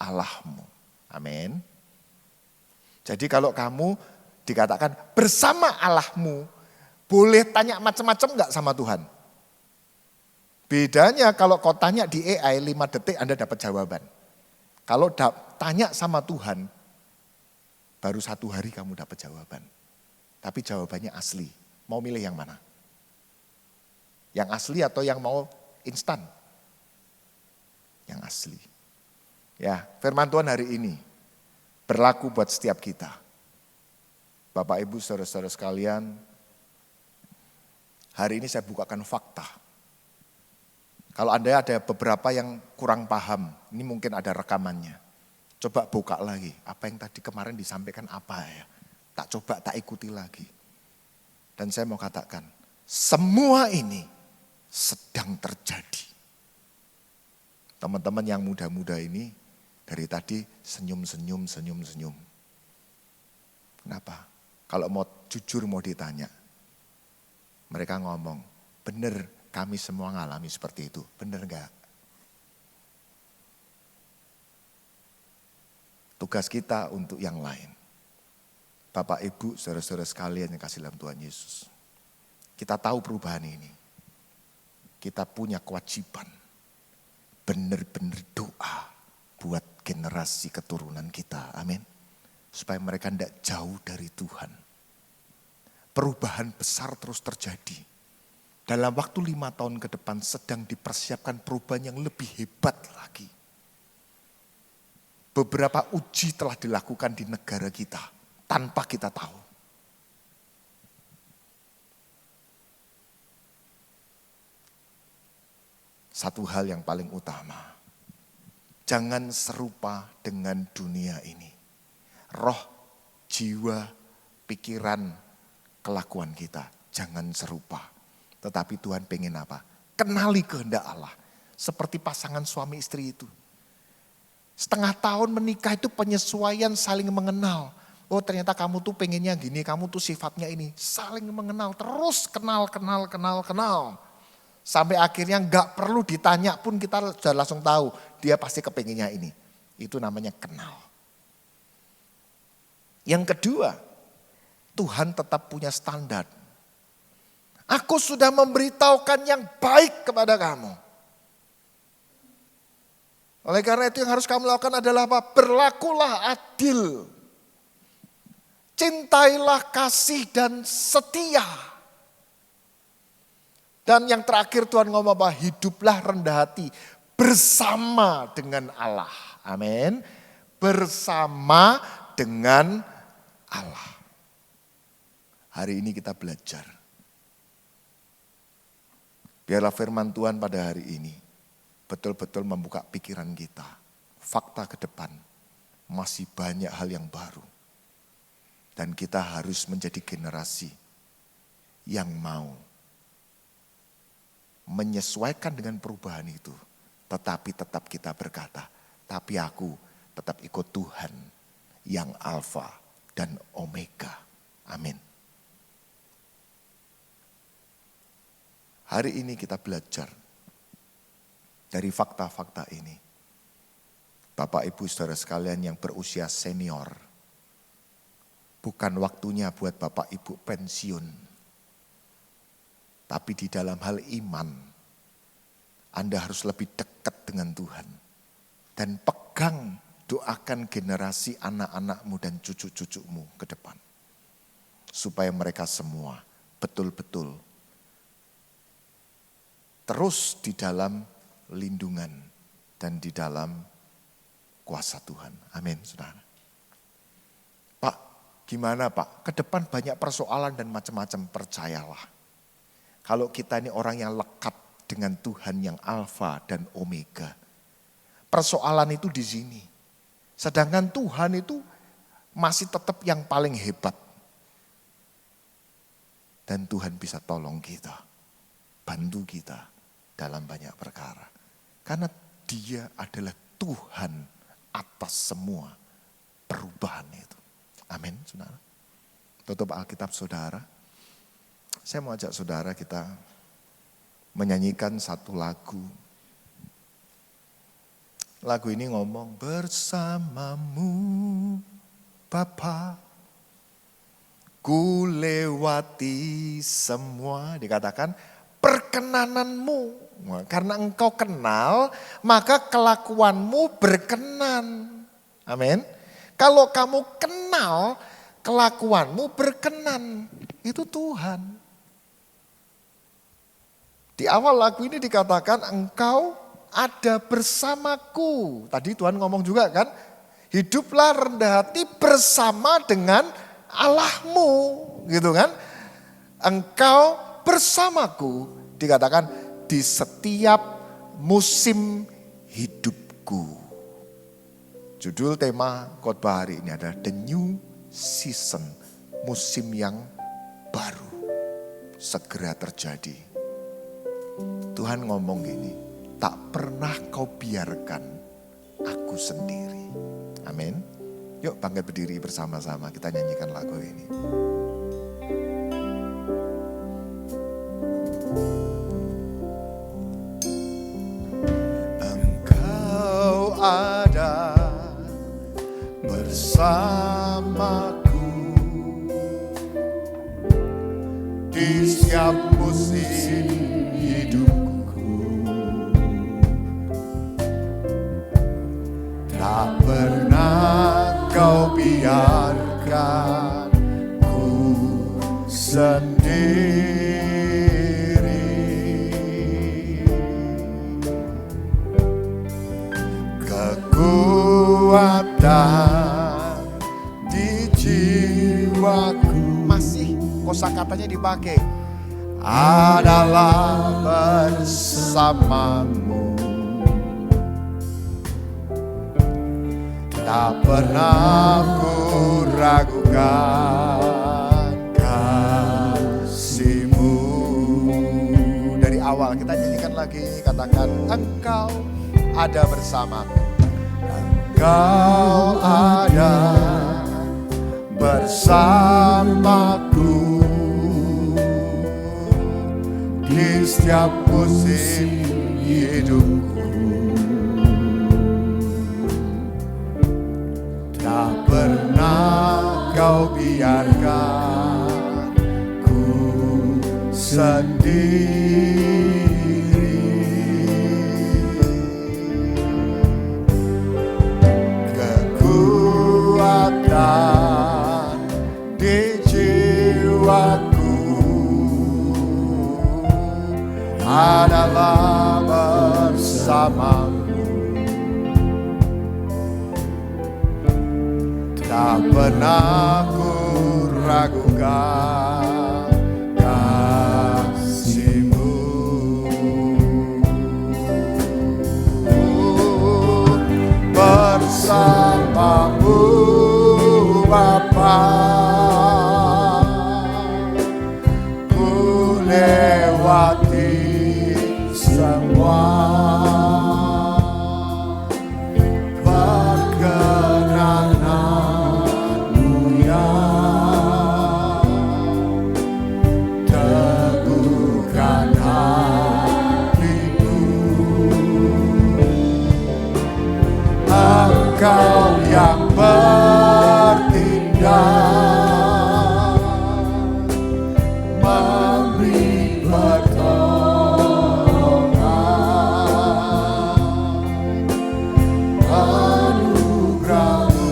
Allahmu. Amin. Jadi kalau kamu dikatakan bersama Allahmu, boleh tanya macam-macam enggak sama Tuhan? Bedanya kalau kau tanya di AI 5 detik Anda dapat jawaban. Kalau tanya sama Tuhan, baru 1 hari kamu dapat jawaban. Tapi jawabannya asli. Mau milih yang mana? Yang asli atau yang mau instan? Yang asli. Ya, firman Tuhan hari ini berlaku buat setiap kita. Bapak, Ibu, saudara-saudara sekalian, hari ini saya bukakan fakta. Kalau Anda ada beberapa yang kurang paham, ini mungkin ada rekamannya. Coba buka lagi, apa yang tadi kemarin disampaikan apa ya. Tak coba, tak ikuti lagi. Dan saya mau katakan, semua ini sedang terjadi. Teman-teman yang muda-muda ini dari tadi senyum-senyum. Kenapa? Kalau mau jujur mau ditanya, mereka ngomong, benar kami semua ngalami seperti itu, benar enggak? Tugas kita untuk yang lain. Bapak, Ibu, saudara-saudara sekalian yang kasih dalam Tuhan Yesus. Kita tahu perubahan ini. Kita punya kewajiban. Benar-benar doa buat generasi keturunan kita. Amin. Supaya mereka tidak jauh dari Tuhan. Perubahan besar terus terjadi. Dalam waktu 5 tahun ke depan sedang dipersiapkan perubahan yang lebih hebat lagi. Beberapa uji telah dilakukan di negara kita tanpa kita tahu. Satu hal yang paling utama, jangan serupa dengan dunia ini. Roh, jiwa, pikiran, kelakuan kita jangan serupa. Tetapi Tuhan pengen apa? Kenali kehendak Allah. Seperti pasangan suami istri itu. Setengah tahun menikah itu penyesuaian saling mengenal. Oh ternyata kamu tuh pengennya gini, kamu tuh sifatnya ini. Saling mengenal, terus kenal. Sampai akhirnya gak perlu ditanya pun kita sudah langsung tahu. Dia pasti kepengennya ini. Itu namanya kenal. Yang kedua, Tuhan tetap punya standar. Aku sudah memberitahukan yang baik kepada kamu. Oleh karena itu yang harus kamu lakukan adalah apa? Berlakulah adil. Cintailah kasih dan setia. Dan yang terakhir Tuhan ngomong apa? Hiduplah rendah hati bersama dengan Allah. Amin. Bersama dengan Allah. Hari ini kita belajar. Biarlah firman Tuhan pada hari ini betul-betul membuka pikiran kita. Fakta ke depan masih banyak hal yang baru. Dan kita harus menjadi generasi yang mau menyesuaikan dengan perubahan itu. Tetapi tetap kita berkata, tapi aku tetap ikut Tuhan yang Alfa dan Omega. Amin. Hari ini kita belajar dari fakta-fakta ini. Bapak, Ibu, saudara sekalian yang berusia senior. Bukan waktunya buat Bapak, Ibu pensiun. Tapi di dalam hal iman, Anda harus lebih dekat dengan Tuhan. Dan pegang, doakan generasi anak-anakmu dan cucu-cucumu ke depan. Supaya mereka semua betul-betul terus di dalam lindungan dan di dalam kuasa Tuhan. Amin, saudara. Pak, gimana Pak? Ke depan banyak persoalan dan macam-macam, percayalah. Kalau kita ini orang yang lekat dengan Tuhan yang Alfa dan Omega. Persoalan itu di sini. Sedangkan Tuhan itu masih tetap yang paling hebat. Dan Tuhan bisa tolong kita, bantu kita dalam banyak perkara. Karena Dia adalah Tuhan atas semua perubahan itu. Amin, saudara. Tutup Alkitab saudara. Saya mau ajak saudara kita menyanyikan satu lagu. Lagu ini ngomong, bersamamu Bapa, ku lewati semua, dikatakan perkenananmu. Karena engkau kenal, maka kelakuanmu berkenan. Amin. Kalau kamu kenal, kelakuanmu berkenan. Itu Tuhan. Di awal lagu ini dikatakan engkau ada bersamaku. Tadi Tuhan ngomong juga kan, hiduplah rendah hati bersama dengan Allahmu, gitu kan. Engkau bersamaku, dikatakan di setiap musim hidupku. Judul tema khotbah hari ini adalah The New Season, musim yang baru segera terjadi. Tuhan ngomong gini, tak pernah kau biarkan aku sendiri. Amin. Yuk bangkit berdiri bersama-sama, kita nyanyikan lagu ini. Engkau ada bersamaku di setiap musim hidupku. Tak pernah kau biarkan ku sendiri. Kekuatan di jiwaku, masih kosakatanya dipakai, adalah bersamamu. Tak pernah ku ragukan kasih-Mu. Dari awal kita nyanyikan lagi, katakan engkau ada bersamaku. Engkau ada bersamaku di setiap musim hidupku. Tak pernah kau biarkan ku sendiri. Kekuatan di jiwaku adalah bersamamu. Tak pernah ku ragukan kasih-Mu. Bersamamu Bapa, ku lewati semua perkenanan-Mu yang teguhkan hatiku. Engkau yang bertindak memberi pertolongan. Anugerah-Mu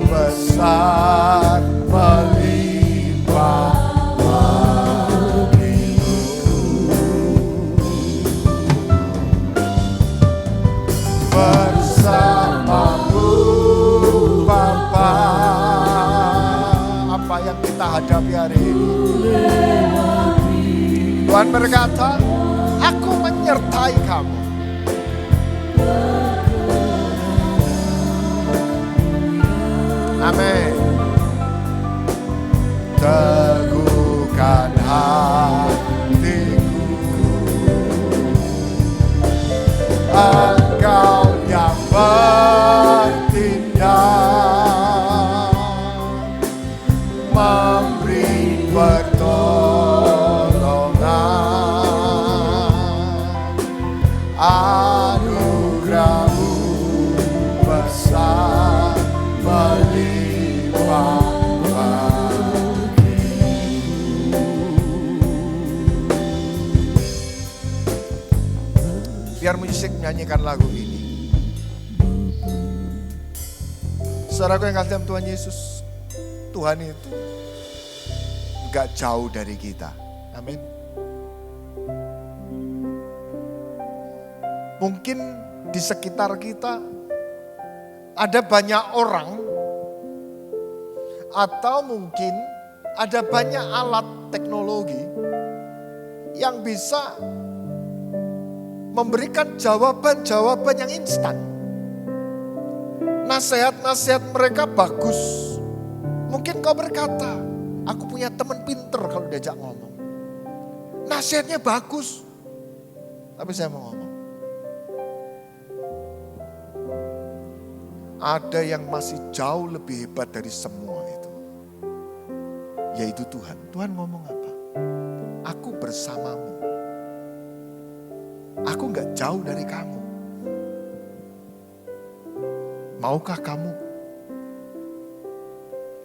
besar melimpah bagiku. Bersama-Mu Bapa, apa yang kita hadapi hari ini, Tuhan berkata, aku menyertai kamu. Amin. Teguhkan hatiku. Engkau yang bertindak memberi pertolongan. Anugerah-Mu besar melimpah bagiku. Biar musik menyanyikan lagu ini. Saudaraku yang kasih dalam Tuhan Yesus, Tuhan itu gak jauh dari kita. Amin. Mungkin di sekitar kita ada banyak orang, atau mungkin ada banyak alat teknologi yang bisa memberikan jawaban-jawaban yang instan. Nasihat-nasihat mereka bagus. Mungkin kau berkata, aku punya teman pinter kalau diajak ngomong. Nasihatnya bagus. Tapi saya mau ngomong. Ada yang masih jauh lebih hebat dari semua itu. Yaitu Tuhan. Tuhan ngomong apa? Aku bersamamu. Aku gak jauh dari kamu. Maukah kamu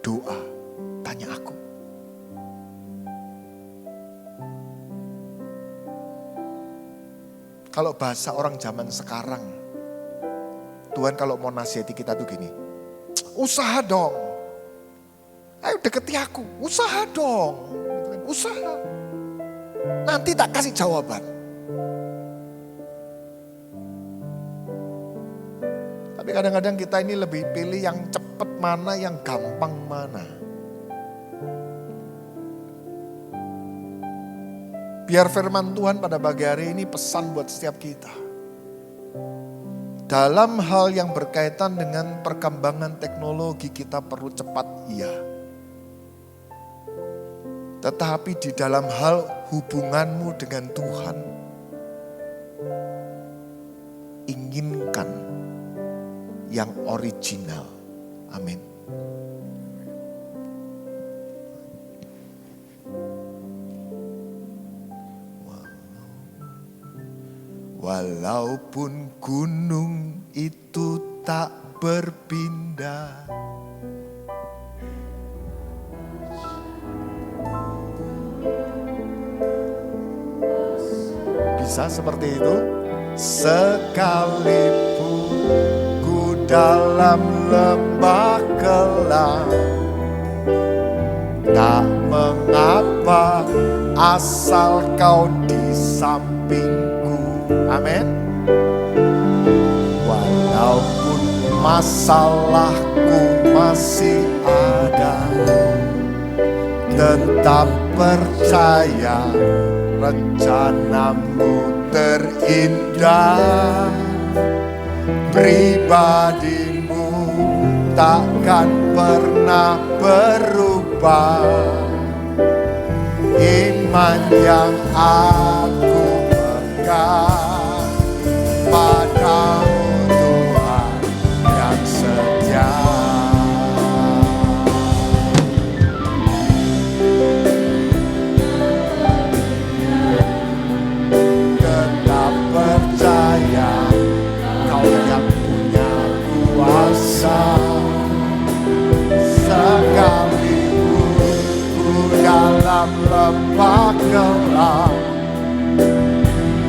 doa, tanya aku. Kalau bahasa orang zaman sekarang, Tuhan kalau mau nasihati kita tuh gini, usaha dong. Ayo deketi aku, usaha dong. Usaha. Nanti tak kasih jawaban. Tapi kadang-kadang kita ini lebih pilih yang cepat mana, yang gampang mana. Biar firman Tuhan pada pagi hari ini pesan buat setiap kita. Dalam hal yang berkaitan dengan perkembangan teknologi kita perlu cepat, iya. Tetapi di dalam hal hubunganmu dengan Tuhan, inginkan yang original. Amin. Walaupun gunung itu tak berpindah, bisa seperti itu. Sekalipun ku dalam lembah kelam, tak mengapa asal kau di sampingku. Amin. Walaupun masalahku masih ada, tetap percaya rencanamu terindah. Pribadimu takkan pernah berubah. Iman yang aku pegang padamu Tuhan yang setia. Tetap percaya Kau yang punya kuasa. Sekalipun ku dalam lembah gelap,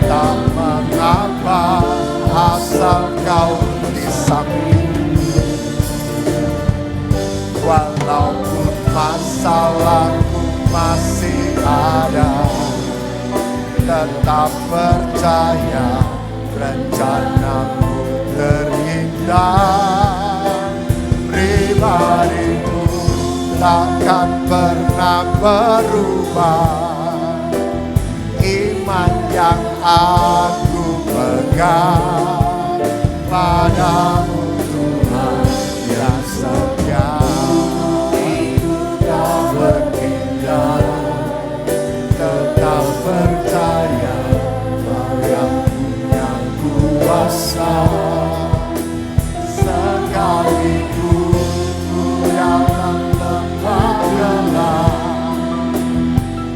tak mengapa asal Kau di sampingku. Walaupun masalahku masih ada, tetap percaya rencanamu terindah. Pribadimu takkan pernah berubah. Iman yang aku pegang padamu Tuhan yang setia. Tak berpindah, tetap percaya Kau yang punya kuasa. Sekalipun ku dalam lembah gelap,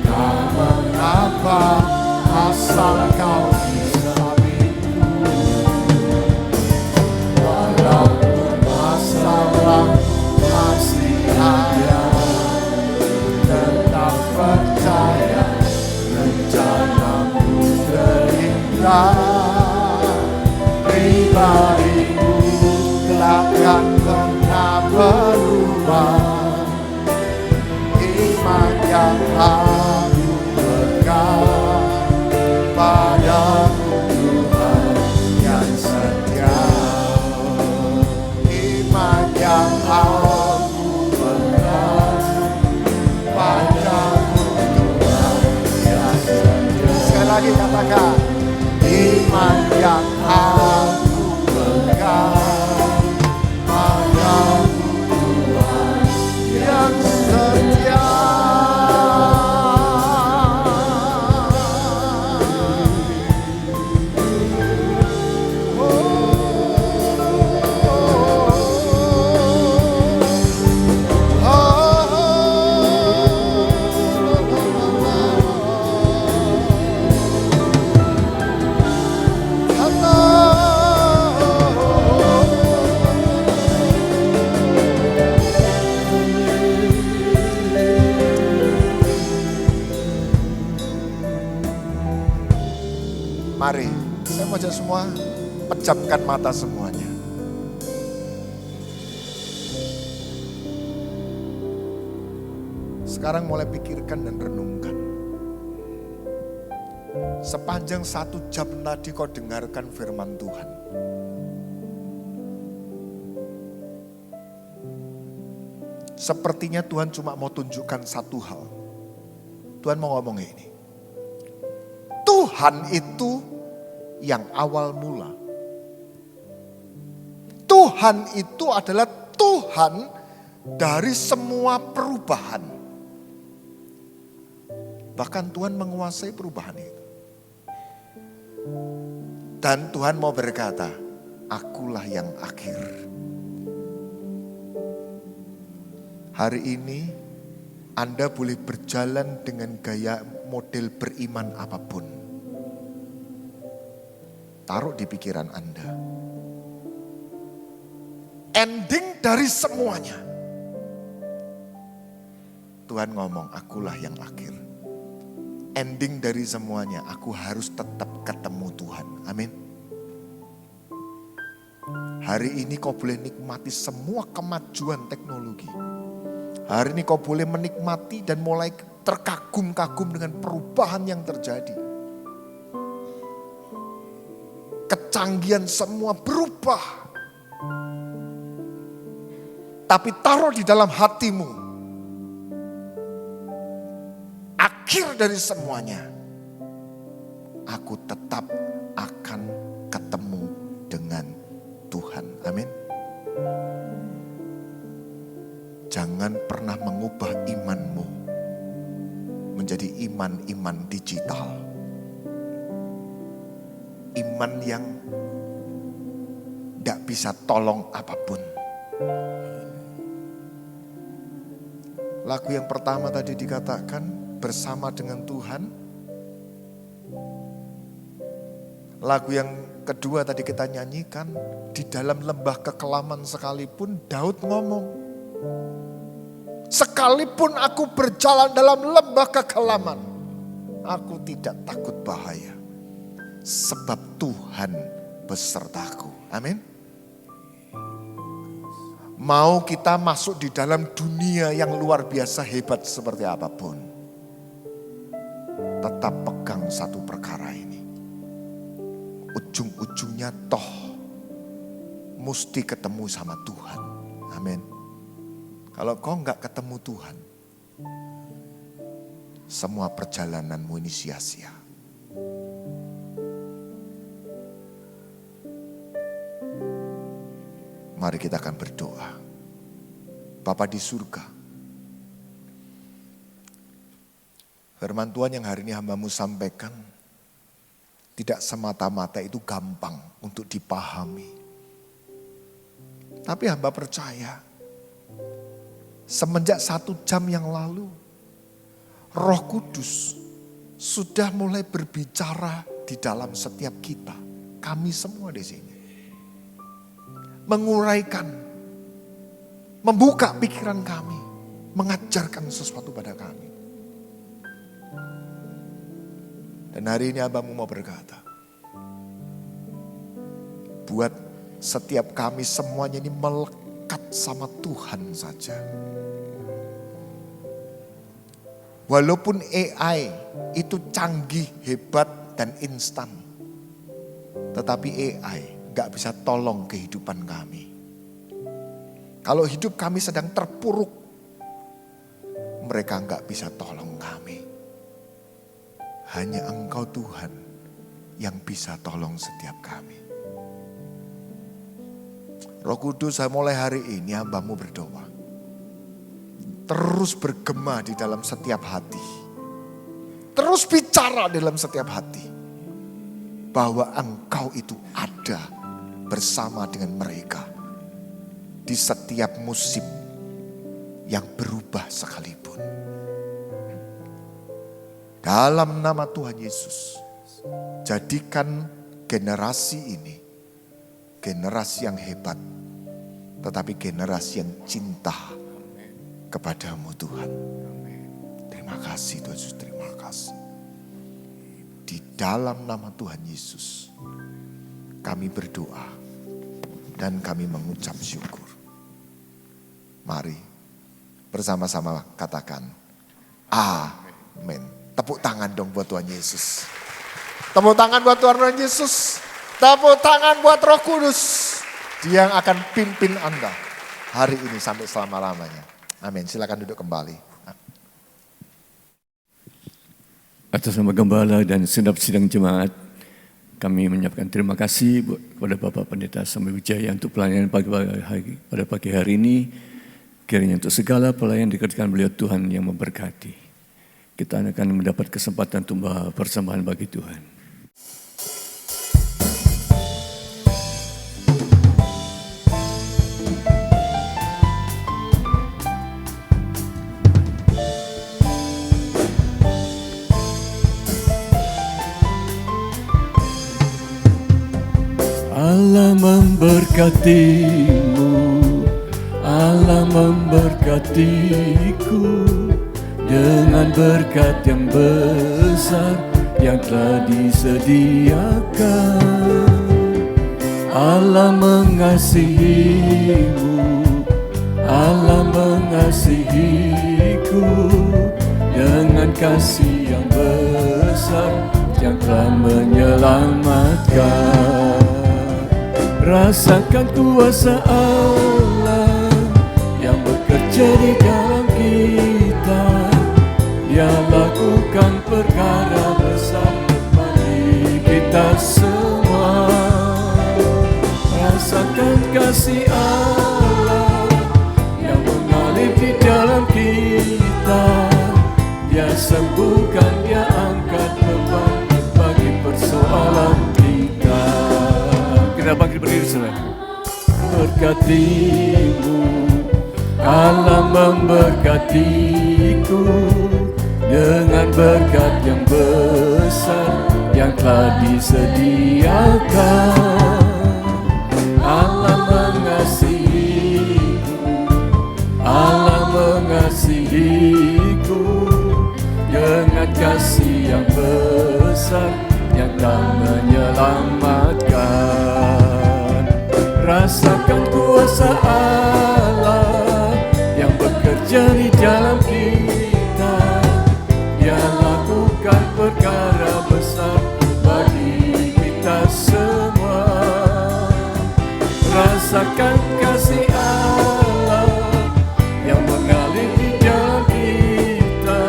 tak mengapa asal Kau di sampingku. Walaupun masalahku masih ada, tetap percaya rencanamu terindah. Pribadimu takkan pernah berubah. Iman yang aku pegang padamu Tuhan lagi katakan, iman yang aku pegang padamu Tuhan yang setia. Mari, saya mau ajak semua pejamkan mata semuanya. Sekarang mulai pikirkan dan renungkan. Sepanjang 1 jam tadi kau dengarkan firman Tuhan. Sepertinya Tuhan cuma mau tunjukkan satu hal. Tuhan mau ngomong ini. Tuhan itu yang awal mula. Tuhan itu adalah Tuhan dari semua perubahan. Bahkan Tuhan menguasai perubahan itu. Dan Tuhan mau berkata, akulah yang akhir. Hari ini Anda boleh berjalan dengan gaya model beriman apapun. Taruh di pikiran Anda. Ending dari semuanya. Tuhan ngomong, akulah yang akhir. Ending dari semuanya, aku harus tetap ketemu Tuhan. Amin. Hari ini kau boleh nikmati semua kemajuan teknologi. Hari ini kau boleh menikmati dan mulai terkagum-kagum dengan perubahan yang terjadi. Kecanggihan semua berubah. Tapi taruh di dalam hatimu. Akhir dari semuanya. Aku tetap akan ketemu dengan Tuhan. Amin. Jangan pernah mengubah imanmu menjadi iman-iman digital. Iman yang tidak bisa tolong apapun. Lagu yang pertama tadi dikatakan bersama dengan Tuhan. Lagu yang kedua tadi kita nyanyikan, di dalam lembah kekelaman sekalipun Daud ngomong, sekalipun aku berjalan dalam lembah kekelaman, aku tidak takut bahaya. Sebab Tuhan besertaku. Amin. Mau kita masuk di dalam dunia yang luar biasa hebat seperti apapun, tetap pegang satu perkara ini. Ujung-ujungnya toh mesti ketemu sama Tuhan. Amin. Kalau kau enggak ketemu Tuhan, semua perjalananmu ini sia-sia. Mari kita akan berdoa. Bapa di surga, firman Tuhan yang hari ini hamba-Mu sampaikan, tidak semata-mata itu gampang untuk dipahami. Tapi hamba percaya, semenjak 1 jam yang lalu, Roh Kudus sudah mulai berbicara di dalam setiap kita. Kami semua di sini. Menguraikan, membuka pikiran kami, mengajarkan sesuatu pada kami. Dan hari ini hamba-Mu mau berkata, buat setiap kami semuanya ini melekat sama Tuhan saja. Walaupun AI itu canggih, hebat, dan instan, tetapi AI gak bisa tolong kehidupan kami. Kalau hidup kami sedang terpuruk, mereka gak bisa tolong kami. hanya Engkau Tuhan yang bisa tolong setiap kami. Roh Kudus, saya mulai hari ini hamba-Mu berdoa. Terus bergema di dalam setiap hati. Terus bicara dalam setiap hati. Bahwa Engkau itu ada bersama dengan mereka. Di setiap musim yang berubah sekalipun. Dalam nama Tuhan Yesus, jadikan generasi ini generasi yang hebat, tetapi generasi yang cinta kepadamu Tuhan. Terima kasih Tuhan Yesus, terima kasih. Di dalam nama Tuhan Yesus, kami berdoa dan kami mengucap syukur. Mari bersama-sama katakan, amin. Tepuk tangan dong buat Tuhan Yesus. Tepuk tangan buat Tuhan Yesus. Tepuk tangan buat Roh Kudus. Dia yang akan pimpin Anda hari ini sampai selama-lamanya. Amin. Silakan duduk kembali. Atas nama Gembala dan segenap sidang jemaat, kami menyampaikan terima kasih kepada Bapak Pendeta Samuel Wijaya untuk pelayanan pada pagi hari ini. Kiranya untuk segala pelayan dikerjakan beliau Tuhan yang memberkati. Kita akan mendapat kesempatan untuk persembahan bagi Tuhan. Allah memberkatimu, Allah memberkatiku dengan berkat yang besar yang telah disediakan. Allah mengasihimu, Allah mengasihiku dengan kasih yang besar yang telah menyelamatkan. Rasakan kuasa Allah yang bekerja di dalam kita. Dia lakukan perkara besar bagi kita semua. Rasakan kasih Allah yang mengalir di dalam kita. Dia sembuhkan, dia angkat beban bagi persoalan kita. Kita bangkit berdiri saudara. Berkatimu, Allah memberkatiku dengan berkat yang besar yang telah disediakan. Allah mengasihiku, Allah mengasihiku dengan kasih yang besar yang telah menyelamatkan. Rasakan kuasa Allah yang bekerja di dalam kita. Dia lakukan perkara besar bagi kita semua. Rasakan kasih Allah yang mengalir di dalam kita.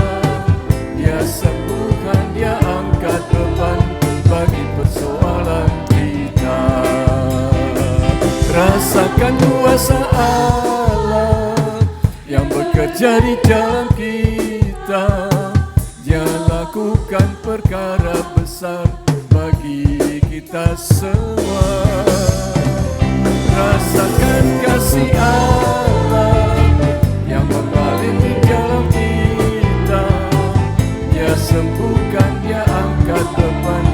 Dia sembuhkan, dia angkat beban bagi persoalan kita. Rasakan kuasa Allah yang bekerja di dalam kita. Dia lakukan perkara besar bagi kita semua. Rasakan kasih Allah yang mengalir di dalam kita. Dia sembuhkan, dia angkat beban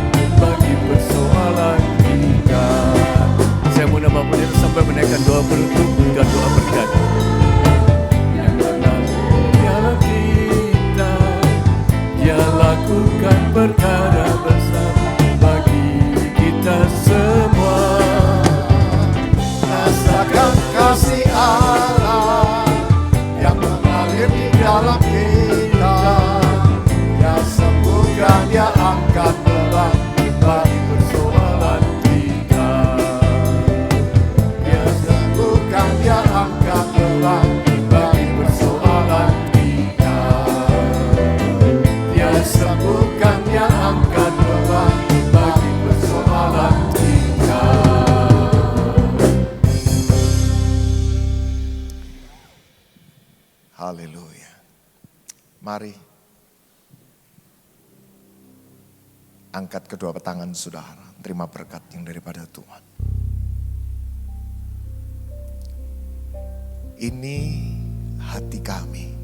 bagi persoalan kita. Saya mau nama Pendeta sampai menaikkan doa penutup dan doa berkat. Yang mengalir di dalam kita. Dia lakukan perkara besar bagi kita semua. Rasakan kasih Allah yang mengalir di dalam kita. Dia sembuh Angkat kedua tangan saudara, terima berkat yang daripada Tuhan. Ini hati kami,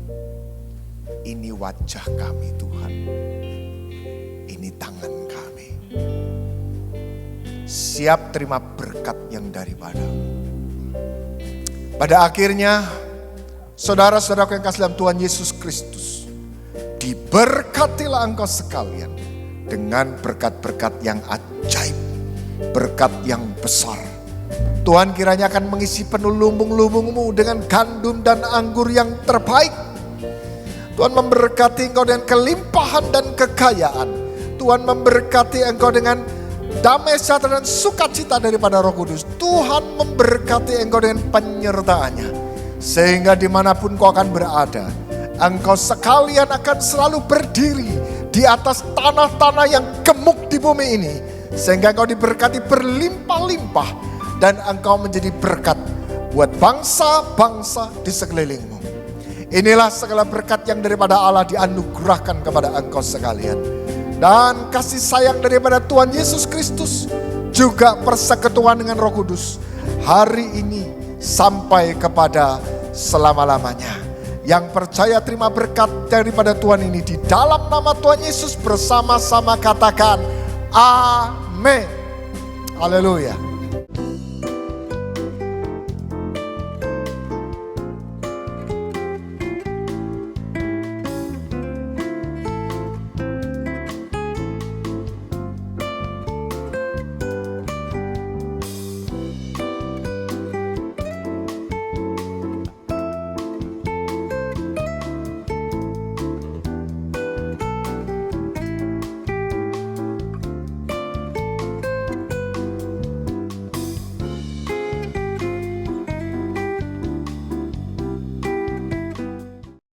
ini wajah kami Tuhan, ini tangan kami. Siap terima berkat yang daripada-Mu. Pada akhirnya, saudara-saudara yang kasih dalam Tuhan Yesus Kristus, diberkatilah engkau sekalian dengan berkat-berkat yang ajaib, berkat yang besar. Tuhan kiranya akan mengisi penuh lumbung-lumbungmu dengan gandum dan anggur yang terbaik. Tuhan memberkati engkau dengan kelimpahan dan kekayaan. Tuhan memberkati engkau dengan damai sejahtera dan sukacita daripada Roh Kudus. Tuhan memberkati engkau dengan penyertaannya. Sehingga dimanapun kau akan berada, engkau sekalian akan selalu berdiri di atas tanah-tanah yang gemuk di bumi ini. Sehingga engkau diberkati berlimpah-limpah dan engkau menjadi berkat buat bangsa-bangsa di sekelilingmu. Inilah segala berkat yang daripada Allah dianugerahkan kepada engkau sekalian. Dan kasih sayang daripada Tuhan Yesus Kristus, juga persekutuan dengan Roh Kudus, hari ini sampai kepada selama-lamanya. Yang percaya terima berkat daripada Tuhan ini di dalam nama Tuhan Yesus, bersama-sama katakan amin. Haleluya.